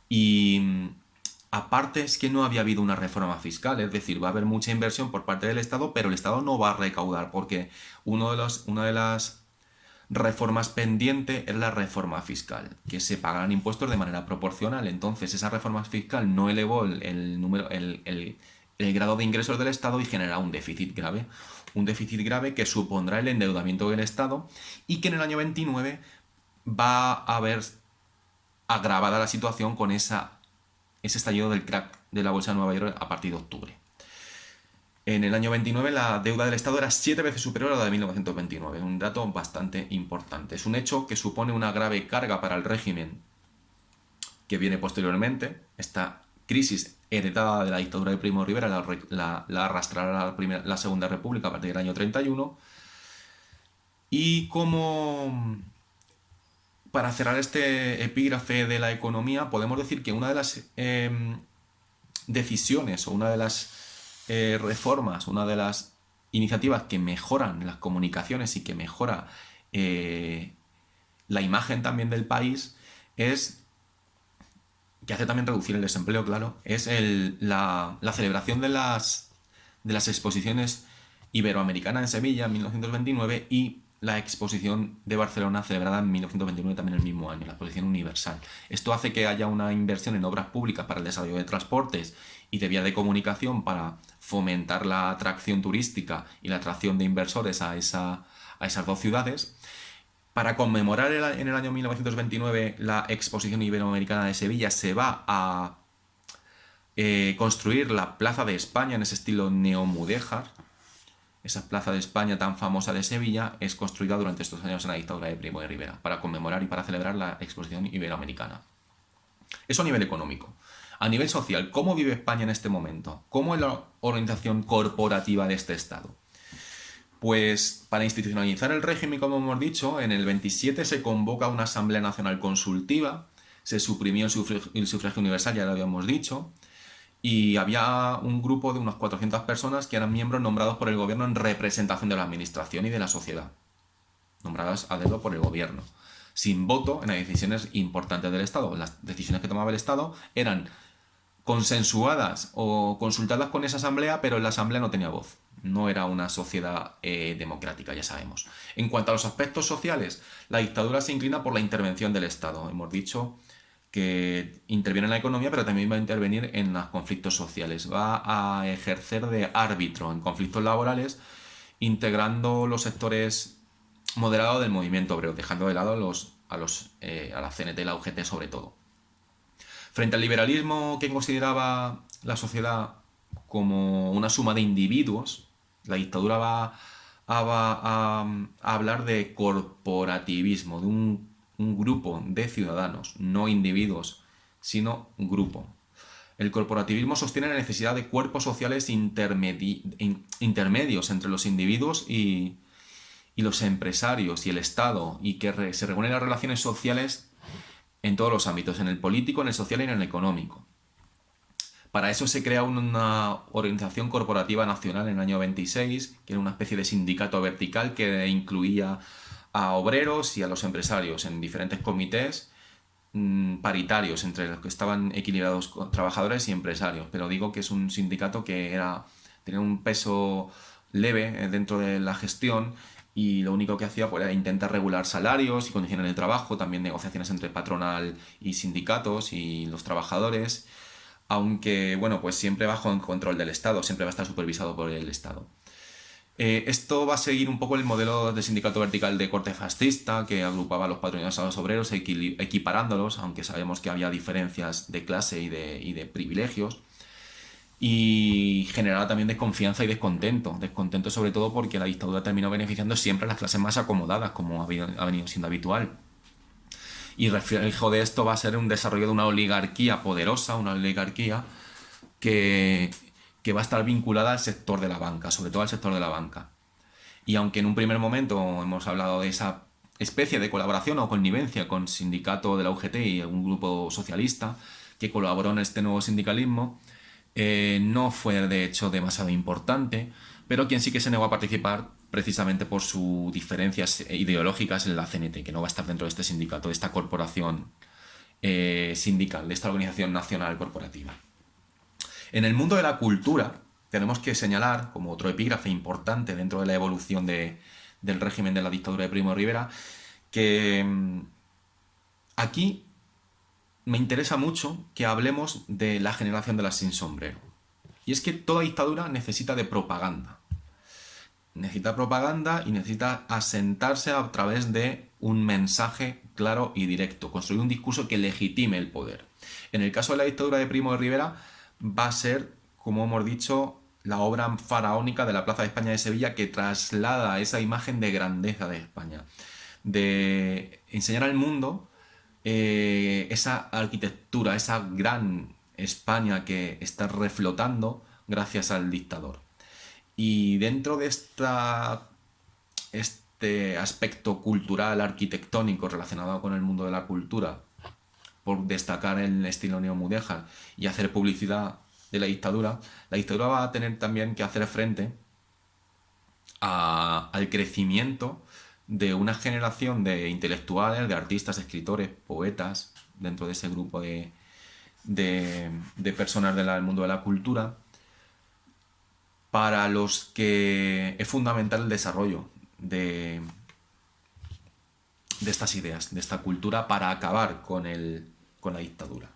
Y aparte es que no había habido una reforma fiscal, es decir, va a haber mucha inversión por parte del Estado, pero el Estado no va a recaudar, porque una de las reformas pendientes es la reforma fiscal, que se pagarán impuestos de manera proporcional. Entonces, esa reforma fiscal no elevó el grado de ingresos del Estado y genera un déficit grave. Un déficit grave que supondrá el endeudamiento del Estado y que en el año 29 va a haber agravada la situación con ese estallido del crack de la Bolsa de Nueva York a partir de octubre. En el año 29 la deuda del Estado era 7 veces superior a la de 1929, un dato bastante importante. Es un hecho que supone una grave carga para el régimen que viene posteriormente. Esta crisis heredada de la dictadura de Primo de Rivera la arrastrará la Segunda República a partir del año 31. Y como para cerrar este epígrafe de la economía, podemos decir que una de las decisiones o una de las reformas, una de las iniciativas que mejoran las comunicaciones y que mejora la imagen también del país que hace también reducir el desempleo, claro, es la celebración de las exposiciones iberoamericanas en Sevilla en 1929 y la exposición de Barcelona celebrada en 1929 también el mismo año, la exposición universal. Esto hace que haya una inversión en obras públicas para el desarrollo de transportes y de vías de comunicación para fomentar la atracción turística y la atracción de inversores a esas dos ciudades. Para conmemorar en el año 1929 la exposición iberoamericana de Sevilla se va a construir la Plaza de España en ese estilo neomudéjar. Esa Plaza de España tan famosa de Sevilla es construida durante estos años en la dictadura de Primo de Rivera para conmemorar y para celebrar la exposición iberoamericana. Eso a nivel económico. A nivel social, ¿cómo vive España en este momento? ¿Cómo es la organización corporativa de este Estado? Pues para institucionalizar el régimen, como hemos dicho, en el 27 se convoca una Asamblea Nacional Consultiva, se suprimió el sufragio universal, ya lo habíamos dicho, y había un grupo de unas 400 personas que eran miembros nombrados por el gobierno en representación de la administración y de la sociedad, nombradas a dedo por el gobierno, sin voto en las decisiones importantes del Estado. Las decisiones que tomaba el Estado eran consensuadas o consultadas con esa asamblea, pero la asamblea no tenía voz. No era una sociedad democrática, ya sabemos. En cuanto a los aspectos sociales, la dictadura se inclina por la intervención del Estado. Hemos dicho que interviene en la economía, pero también va a intervenir en los conflictos sociales. Va a ejercer de árbitro en conflictos laborales, integrando los sectores moderados del movimiento obrero, dejando de lado a la CNT y la UGT sobre todo. Frente al liberalismo que consideraba la sociedad como una suma de individuos, la dictadura va a hablar de corporativismo, de un grupo de ciudadanos, no individuos, sino un grupo. El corporativismo sostiene la necesidad de cuerpos sociales intermedios entre los individuos y los empresarios y el Estado, y que se regulen las relaciones sociales en todos los ámbitos, en el político, en el social y en el económico. Para eso se crea una organización corporativa nacional en el año 26, que era una especie de sindicato vertical que incluía a obreros y a los empresarios en diferentes comités paritarios entre los que estaban equilibrados trabajadores y empresarios. Pero digo que es un sindicato que tenía un peso leve dentro de la gestión, y lo único que hacía pues, era intentar regular salarios y condiciones de trabajo, también negociaciones entre patronal y sindicatos y los trabajadores, aunque bueno, pues siempre bajo el control del Estado, siempre va a estar supervisado por el Estado. Esto va a seguir un poco el modelo de sindicato vertical de corte fascista, que agrupaba a los patronatos a los obreros, equiparándolos, aunque sabemos que había diferencias de clase y de privilegios, y generaba también desconfianza y descontento sobre todo porque la dictadura terminó beneficiando siempre a las clases más acomodadas, como ha venido siendo habitual. Y reflejo de esto va a ser un desarrollo de una oligarquía poderosa, una oligarquía que va a estar vinculada al sector de la banca, sobre todo al sector de la banca. Y aunque en un primer momento hemos hablado de esa especie de colaboración o connivencia con el sindicato de la UGT y un grupo socialista que colaboró en este nuevo sindicalismo, no fue de hecho demasiado importante, pero quien sí que se negó a participar precisamente por sus diferencias ideológicas en la CNT, que no va a estar dentro de este sindicato, de esta corporación sindical, de esta organización nacional corporativa. En el mundo de la cultura tenemos que señalar, como otro epígrafe importante dentro de la evolución del régimen de la dictadura de Primo de Rivera, que aquí me interesa mucho que hablemos de la generación de las sin sombrero. Y es que toda dictadura necesita de propaganda. Necesita propaganda y necesita asentarse a través de un mensaje claro y directo, construir un discurso que legitime el poder. En el caso de la dictadura de Primo de Rivera va a ser, como hemos dicho, la obra faraónica de la Plaza de España de Sevilla, que traslada esa imagen de grandeza de España, de enseñar al mundo esa arquitectura, esa gran España que está reflotando gracias al dictador. Y dentro de este aspecto cultural, arquitectónico relacionado con el mundo de la cultura, por destacar el estilo neomudéjar y hacer publicidad de la dictadura va a tener también que hacer frente al crecimiento de una generación de intelectuales, de artistas, escritores, poetas, dentro de ese grupo de personas del mundo de la cultura, para los que es fundamental el desarrollo de estas ideas, de esta cultura, para acabar con la dictadura.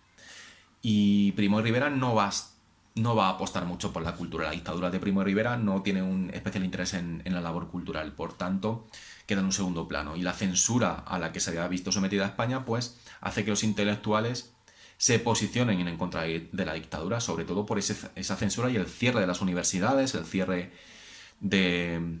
Y Primo de Rivera no va a apostar mucho por la cultura. La dictadura de Primo de Rivera no tiene un especial interés en la labor cultural, por tanto queda en un segundo plano. Y la censura a la que se había visto sometida España pues hace que los intelectuales se posicionen en contra de la dictadura, sobre todo por esa censura y el cierre de las universidades, el cierre de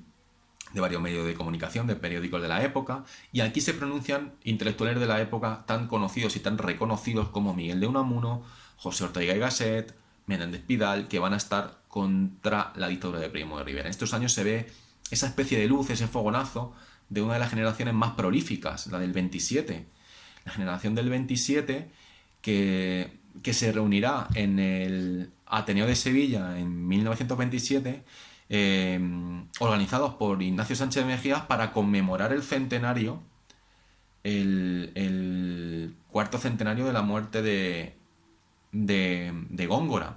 varios medios de comunicación, de periódicos de la época, y aquí se pronuncian intelectuales de la época tan conocidos y tan reconocidos como Miguel de Unamuno, José Ortega y Gasset, Menéndez Pidal, que van a estar contra la dictadura de Primo de Rivera. En estos años se ve esa especie de luz, ese fogonazo de una de las generaciones más prolíficas, la del 27. La generación del 27 que se reunirá en el Ateneo de Sevilla en 1927, organizados por Ignacio Sánchez Mejías para conmemorar el centenario, el cuarto centenario de la muerte de Góngora.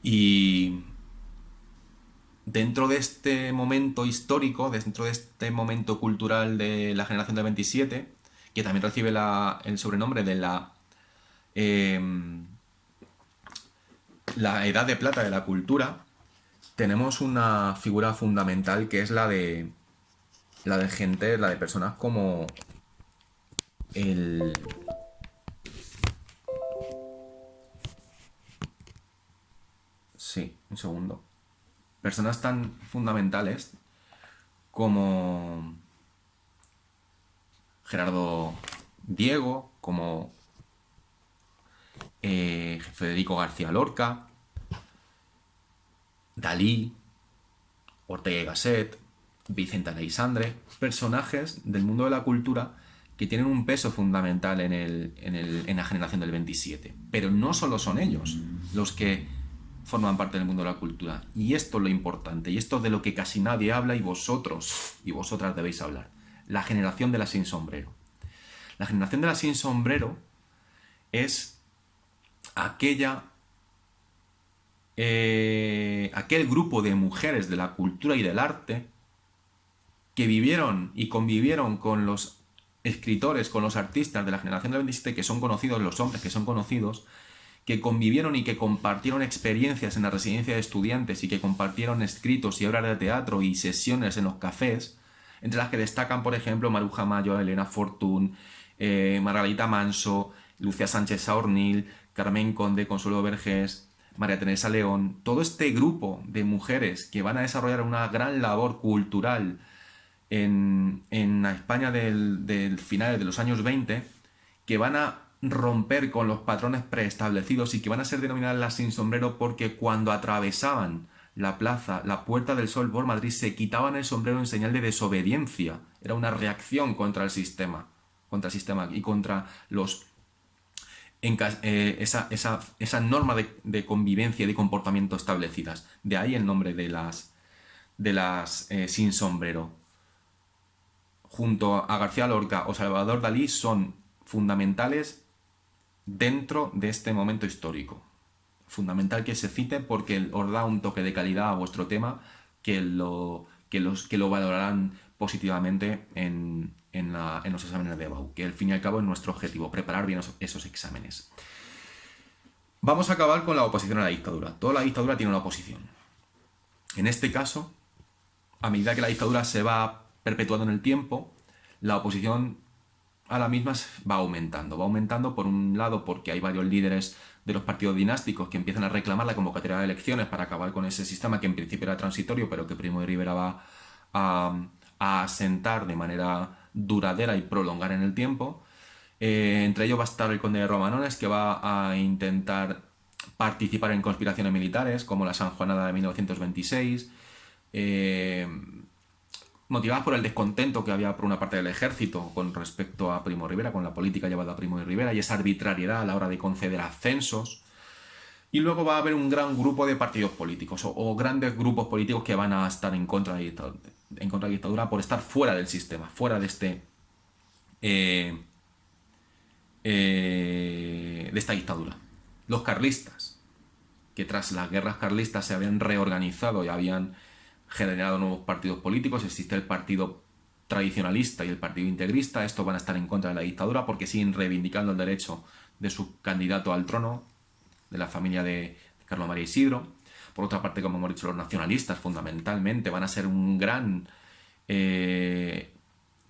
Y dentro de este momento histórico, dentro de este momento cultural de la generación del 27, que también recibe el sobrenombre de la edad de plata de la cultura, tenemos una figura fundamental que es la de personas como el... Sí, un segundo. Personas tan fundamentales como Gerardo Diego, como Federico García Lorca, Dalí, Ortega y Gasset, Vicente Aleixandre, personajes del mundo de la cultura que tienen un peso fundamental en la generación del 27. Pero no solo son ellos los que forman parte del mundo de la cultura. Y esto es lo importante, y esto es de lo que casi nadie habla, y vosotros y vosotras debéis hablar. La generación de la sin sombrero. La generación de la sin sombrero es aquel grupo de mujeres de la cultura y del arte que vivieron y convivieron con los escritores, con los artistas de la generación del 27, que son conocidos, los hombres que son conocidos, que convivieron y que compartieron experiencias en la residencia de estudiantes y que compartieron escritos y obras de teatro y sesiones en los cafés, entre las que destacan, por ejemplo, Maruja Mayo, Elena Fortún, Margarita Manso, Lucía Sánchez Saornil, Carmen Conde, Consuelo Vergés, María Teresa León. Todo este grupo de mujeres que van a desarrollar una gran labor cultural en la España del finales de los años 20, que van a romper con los patrones preestablecidos y que van a ser denominadas las sin sombrero porque cuando atravesaban la plaza, la Puerta del Sol por Madrid, se quitaban el sombrero en señal de desobediencia. Era una reacción contra el sistema y contra esa norma de convivencia y de comportamiento establecidas. De ahí el nombre de las sin sombrero. Junto a García Lorca o Salvador Dalí son fundamentales dentro de este momento histórico. Fundamental que se cite porque os da un toque de calidad a vuestro tema que lo valorarán positivamente en los exámenes de BAU, que al fin y al cabo es nuestro objetivo, preparar bien esos exámenes. Vamos a acabar con la oposición a la dictadura. Toda la dictadura tiene una oposición. En este caso, a medida que la dictadura se va perpetuando en el tiempo, la oposición a la misma va aumentando. Va aumentando, por un lado, porque hay varios líderes de los partidos dinásticos que empiezan a reclamar la convocatoria de elecciones para acabar con ese sistema que en principio era transitorio, pero que Primo de Rivera va a asentar de manera duradera y prolongar en el tiempo. Entre ellos va a estar el conde de Romanones, que va a intentar participar en conspiraciones militares, como la Sanjuanada de 1926, motivadas por el descontento que había por una parte del ejército con respecto a Primo de Rivera, con la política llevada a Primo de Rivera y esa arbitrariedad a la hora de conceder ascensos. Y luego va a haber un gran grupo de partidos políticos o grandes grupos políticos que van a estar en contra de la dictadura por estar fuera del sistema, fuera de esta dictadura. Los carlistas, que tras las guerras carlistas se habían reorganizado y habían generado nuevos partidos políticos. Existe el partido tradicionalista y el partido integrista. Estos van a estar en contra de la dictadura porque siguen reivindicando el derecho de su candidato al trono, de la familia de Carlos María Isidro. Por otra parte, como hemos dicho, los nacionalistas fundamentalmente van a ser un gran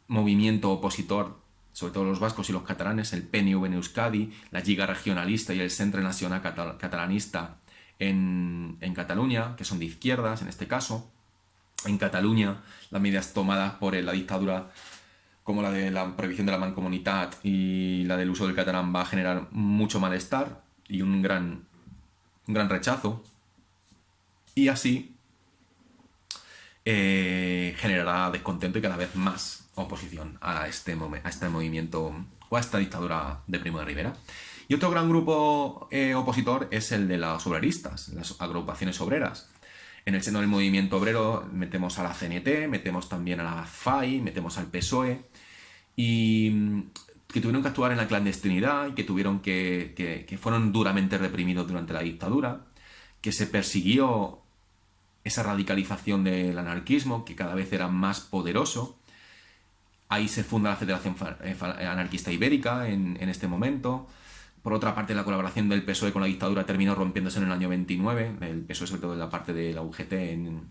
movimiento opositor, sobre todo los vascos y los catalanes, el PNV en Euskadi, la Lliga Regionalista y el Centre Nacional Catalanista en Cataluña, que son de izquierdas en este caso. En Cataluña, las medidas tomadas por la dictadura, como la de la prohibición de la mancomunitat y la del uso del catalán, va a generar mucho malestar y un gran rechazo. Y así generará descontento y cada vez más oposición a este movimiento o a esta dictadura de Primo de Rivera. Y otro gran grupo opositor es el de los obreristas, las agrupaciones obreras. En el seno del movimiento obrero metemos a la CNT, metemos también a la FAI, metemos al PSOE, y que tuvieron que actuar en la clandestinidad y que fueron duramente reprimidos durante la dictadura, que se persiguió esa radicalización del anarquismo, que cada vez era más poderoso, Ahí se funda la Federación Anarquista Ibérica en este momento. Por otra parte, la colaboración del PSOE con la dictadura terminó rompiéndose en el año 29. El PSOE, sobre todo en la parte de la UGT, en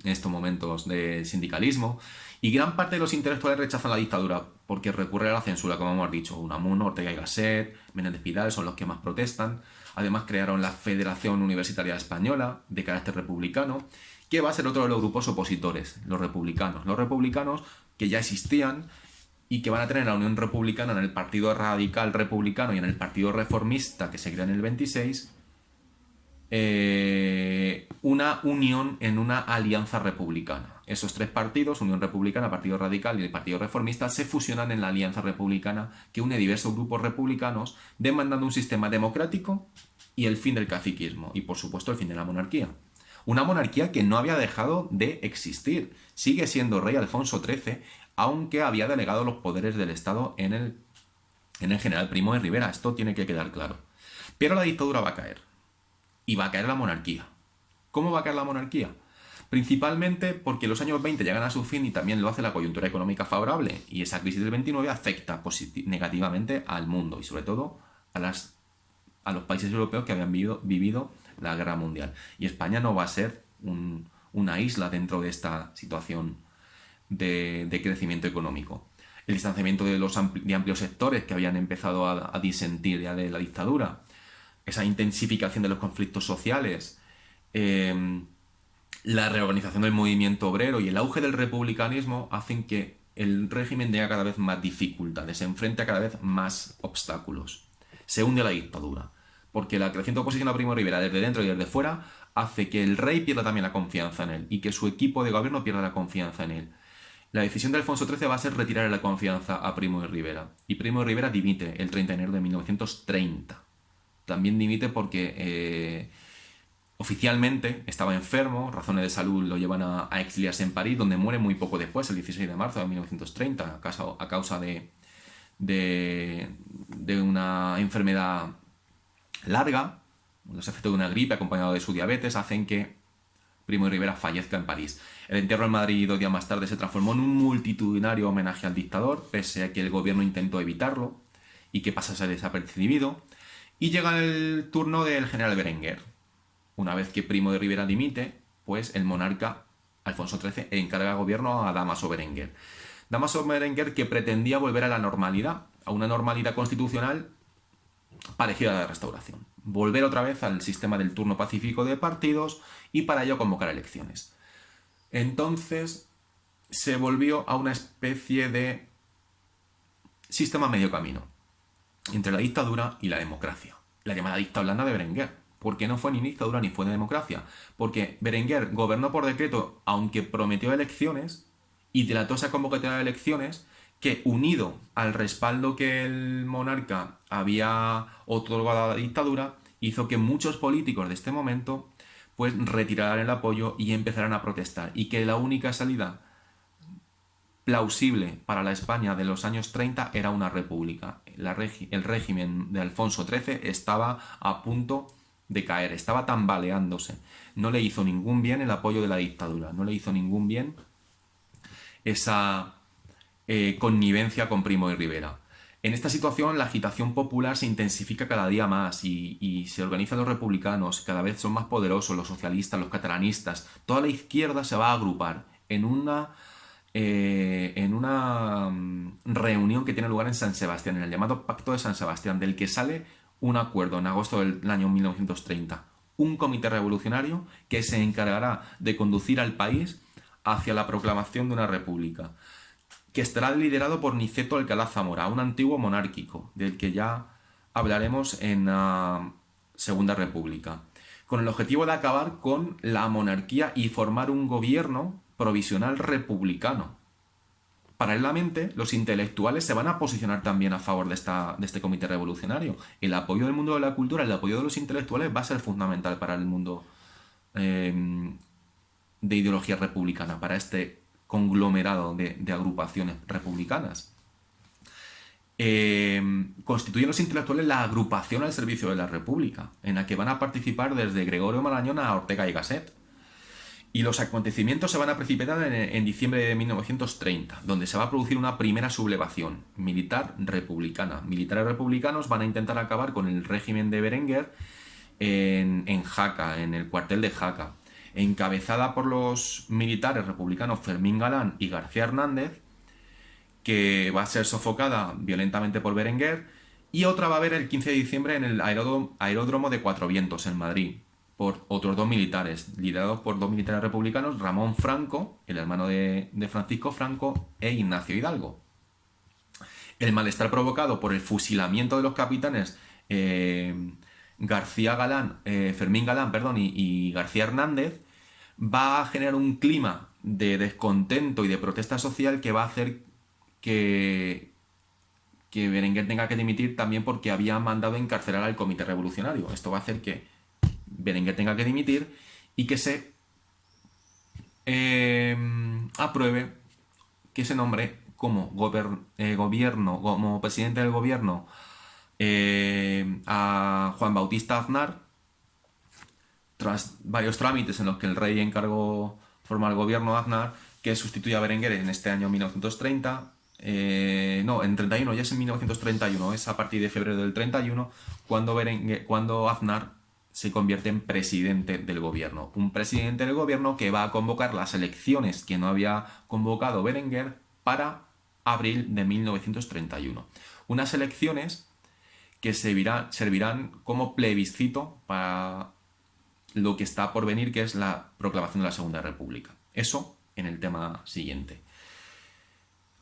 estos momentos de sindicalismo. Y gran parte de los intelectuales rechazan la dictadura porque recurre a la censura, como hemos dicho. Unamuno, Ortega y Gasset, Menéndez Pidal son los que más protestan. Además crearon la Federación Universitaria Española, de carácter republicano, que va a ser otro de los grupos opositores, los republicanos. Los republicanos que ya existían y que van a tener la Unión Republicana en el Partido Radical Republicano y en el Partido Reformista, que se crea en el 26, una unión en una alianza republicana. Esos tres partidos, Unión Republicana, Partido Radical y el Partido Reformista, se fusionan en la alianza republicana que une diversos grupos republicanos demandando un sistema democrático y el fin del caciquismo y, por supuesto, el fin de la monarquía. Una monarquía que no había dejado de existir. Sigue siendo rey Alfonso XIII, aunque había delegado los poderes del Estado en el general Primo de Rivera. Esto tiene que quedar claro. Pero la dictadura va a caer. Y va a caer la monarquía. ¿Cómo va a caer la monarquía? Principalmente porque los años 20 llegan a su fin y también lo hace la coyuntura económica favorable. Y esa crisis del 29 afecta negativamente al mundo y sobre todo a los países europeos que habían vivido la guerra mundial. Y España no va a ser una isla dentro de esta situación de crecimiento económico. El distanciamiento de amplios sectores que habían empezado a disentir ya de la dictadura, esa intensificación de los conflictos sociales, la reorganización del movimiento obrero y el auge del republicanismo hacen que el régimen tenga cada vez más dificultades, se enfrente a cada vez más obstáculos. Se hunde la dictadura, porque la creciente oposición a Primo de Rivera desde dentro y desde fuera hace que el rey pierda también la confianza en él y que su equipo de gobierno pierda la confianza en él. La decisión de Alfonso XIII va a ser retirar la confianza a Primo de Rivera. Y Primo de Rivera dimite el 30 de enero de 1930. También dimite porque oficialmente estaba enfermo, razones de salud lo llevan a exiliarse en París, donde muere muy poco después, el 16 de marzo de 1930, a causa de una enfermedad larga. Los efectos de una gripe acompañado de su diabetes hacen que Primo de Rivera fallezca en París. El entierro en Madrid 2 días más tarde se transformó en un multitudinario homenaje al dictador, pese a que el gobierno intentó evitarlo y que pasase desapercibido. Y llega el turno del general Berenguer. Una vez que Primo de Rivera dimite, pues el monarca Alfonso XIII encarga al gobierno a Dámaso Berenguer. Dámaso Berenguer, que pretendía volver a la normalidad, a una normalidad constitucional parecida a la de Restauración. Volver otra vez al sistema del turno pacífico de partidos y para ello convocar elecciones. Entonces se volvió a una especie de sistema medio camino entre la dictadura y la democracia. La llamada dictadura blanda de Berenguer. Porque no fue ni dictadura ni fue de democracia. Porque Berenguer gobernó por decreto, aunque prometió elecciones y dilató esa convocatoria de elecciones, que unido al respaldo que el monarca había otorgado a la dictadura, hizo que muchos políticos de este momento pues retiraran el apoyo y empezaran a protestar. Y que la única salida plausible para la España de los años 30 era una república. El régimen de Alfonso XIII estaba a punto de caer, estaba tambaleándose. No le hizo ningún bien el apoyo de la dictadura, no le hizo ningún bien esa connivencia con Primo de Rivera. En esta situación la agitación popular se intensifica cada día más y se organizan los republicanos, cada vez son más poderosos, los socialistas, los catalanistas. Toda la izquierda se va a agrupar en una reunión que tiene lugar en San Sebastián, en el llamado Pacto de San Sebastián, del que sale un acuerdo en agosto del año 1930. Un comité revolucionario que se encargará de conducir al país hacia la proclamación de una república, que estará liderado por Niceto Alcalá Zamora, un antiguo monárquico, del que ya hablaremos en la Segunda República, con el objetivo de acabar con la monarquía y formar un gobierno provisional republicano. Paralelamente, los intelectuales se van a posicionar también a favor de este comité revolucionario. El apoyo del mundo de la cultura, el apoyo de los intelectuales va a ser fundamental para el mundo de ideología republicana, para este conglomerado de agrupaciones republicanas. Constituyen los intelectuales la agrupación al servicio de la República, en la que van a participar desde Gregorio Marañón a Ortega y Gasset. Y los acontecimientos se van a precipitar en diciembre de 1930, donde se va a producir una primera sublevación militar republicana. Militares republicanos van a intentar acabar con el régimen de Berenguer en Jaca, en el cuartel de Jaca, encabezada por los militares republicanos Fermín Galán y García Hernández, que va a ser sofocada violentamente por Berenguer, y otra va a haber el 15 de diciembre en el aeródromo de Cuatro Vientos, en Madrid, por otros dos militares, liderados por dos militares republicanos, Ramón Franco, el hermano de Francisco Franco, e Ignacio Hidalgo. El malestar provocado por el fusilamiento de los capitanes Fermín Galán, y García Hernández, va a generar un clima de descontento y de protesta social que va a hacer que Berenguer tenga que dimitir, también porque había mandado encarcelar al Comité Revolucionario. Esto va a hacer que Berenguer tenga que dimitir y que se apruebe que se nombre como como presidente del gobierno a Juan Bautista Aznar, tras varios trámites en los que el rey encargó formar el gobierno a Aznar, que sustituye a Berenguer en este año 1930. No, en 31, ya es en 1931, es a partir de febrero del 31 cuando Aznar se convierte en presidente del gobierno. Un presidente del gobierno que va a convocar las elecciones que no había convocado Berenguer para abril de 1931. Unas elecciones que servirán como plebiscito para lo que está por venir, que es la proclamación de la Segunda República. Eso en el tema siguiente.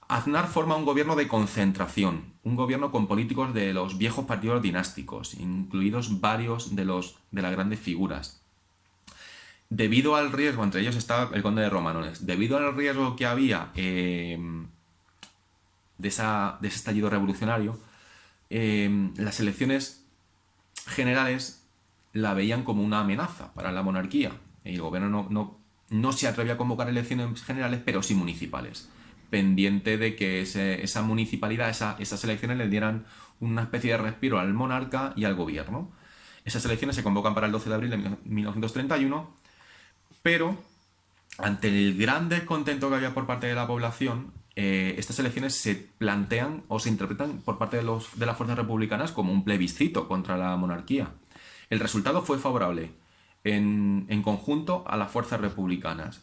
Aznar forma un gobierno de concentración, un gobierno con políticos de los viejos partidos dinásticos, incluidos varios de las grandes figuras. Debido al riesgo, entre ellos está el conde de Romanones, debido al riesgo que había de ese estallido revolucionario, las elecciones generales la veían como una amenaza para la monarquía. El gobierno no se atrevió a convocar elecciones generales, pero sí municipales, pendiente de que esa municipalidad, esas elecciones le dieran una especie de respiro al monarca y al gobierno. Esas elecciones se convocan para el 12 de abril de 1931, pero ante el gran descontento que había por parte de la población, estas elecciones se plantean o se interpretan por parte de las fuerzas republicanas como un plebiscito contra la monarquía. El resultado fue favorable en conjunto a las fuerzas republicanas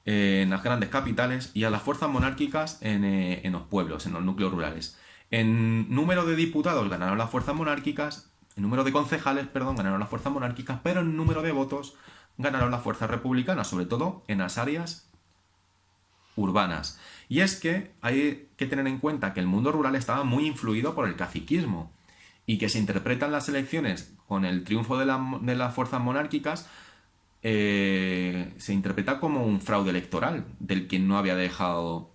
en las grandes capitales y a las fuerzas monárquicas en los pueblos, en los núcleos rurales. En número de diputados ganaron las fuerzas monárquicas, en número de concejales, ganaron las fuerzas monárquicas, pero en número de votos ganaron las fuerzas republicanas, sobre todo en las áreas urbanas. Y es que hay que tener en cuenta que el mundo rural estaba muy influido por el caciquismo y que se interpretan las elecciones con el triunfo de las fuerzas monárquicas, se interpreta como un fraude electoral del que no había dejado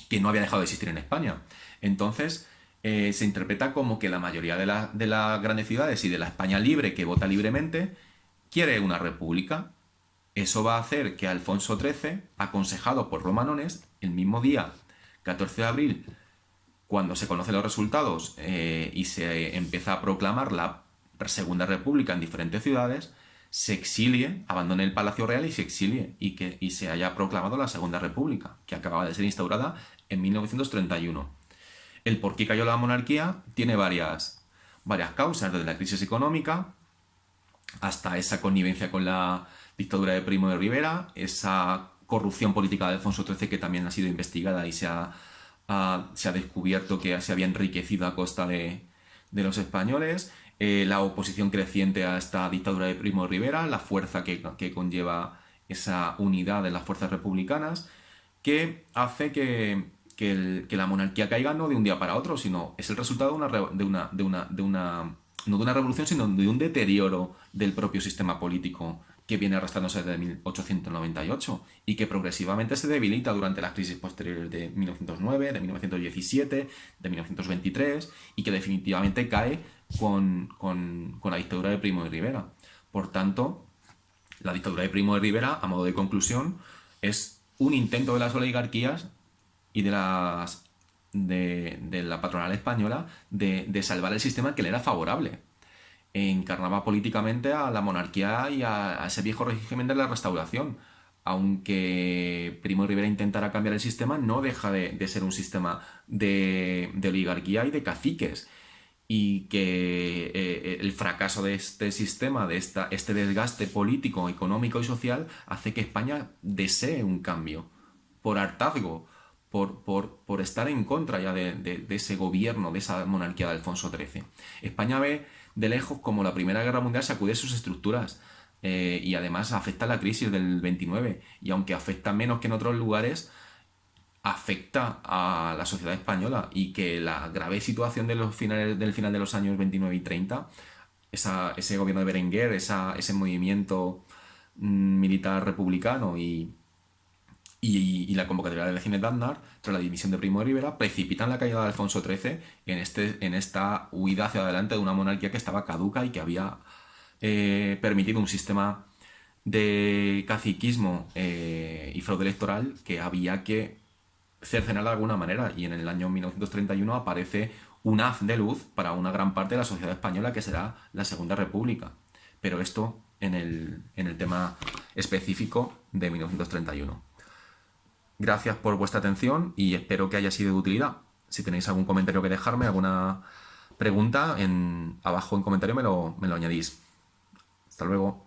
de existir en España. Entonces, se interpreta como que la mayoría de las grandes ciudades y de la España libre, que vota libremente, quiere una república. Eso va a hacer que Alfonso XIII, aconsejado por Romanones, el mismo día, 14 de abril, cuando se conocen los resultados y se empieza a proclamar la Segunda República en diferentes ciudades, se exilie, abandone el Palacio Real y se exilie, y se haya proclamado la Segunda República, que acababa de ser instaurada en 1931. El por qué cayó la monarquía tiene varias causas, desde la crisis económica hasta esa connivencia con la dictadura de Primo de Rivera, esa corrupción política de Alfonso XIII que también ha sido investigada y se ha descubierto que se había enriquecido a costa de los españoles, la oposición creciente a esta dictadura de Primo de Rivera, la fuerza que conlleva esa unidad de las fuerzas republicanas, que hace que la monarquía caiga no de un día para otro, sino es el resultado no de una revolución, sino de un deterioro del propio sistema político que viene arrastrándose desde 1898 y que progresivamente se debilita durante las crisis posteriores de 1909, de 1917, de 1923 y que definitivamente cae con la dictadura de Primo de Rivera. Por tanto, la dictadura de Primo de Rivera, a modo de conclusión, es un intento de las oligarquías y de la patronal española de salvar el sistema que le era favorable. Encarnaba políticamente a la monarquía y a ese viejo régimen de la Restauración. aunque Primo de Rivera intentara cambiar el sistema, no deja de ser un sistema de oligarquía y de caciques. Y que el fracaso de este sistema, este desgaste político, económico y social, hace que España desee un cambio por hartazgo, por estar en contra ya de ese gobierno, de esa monarquía de Alfonso XIII. España ve de lejos como la Primera Guerra Mundial sacude sus estructuras, y además afecta la crisis del 29, y aunque afecta menos que en otros lugares, afecta a la sociedad española, y que la grave situación del final de los años 29 y 30, ese gobierno de Berenguer, ese movimiento militar republicano y la convocatoria de elecciones de Aznar, tras la dimisión de Primo de Rivera, precipitan la caída de Alfonso XIII en esta huida hacia adelante de una monarquía que estaba caduca y que había permitido un sistema de caciquismo y fraude electoral que había que cercenar de alguna manera. Y en el año 1931 aparece un haz de luz para una gran parte de la sociedad española, que será la Segunda República. Pero esto en el tema específico de 1931. Gracias por vuestra atención y espero que haya sido de utilidad. Si tenéis algún comentario que dejarme, alguna pregunta, abajo en comentario me lo añadís. Hasta luego.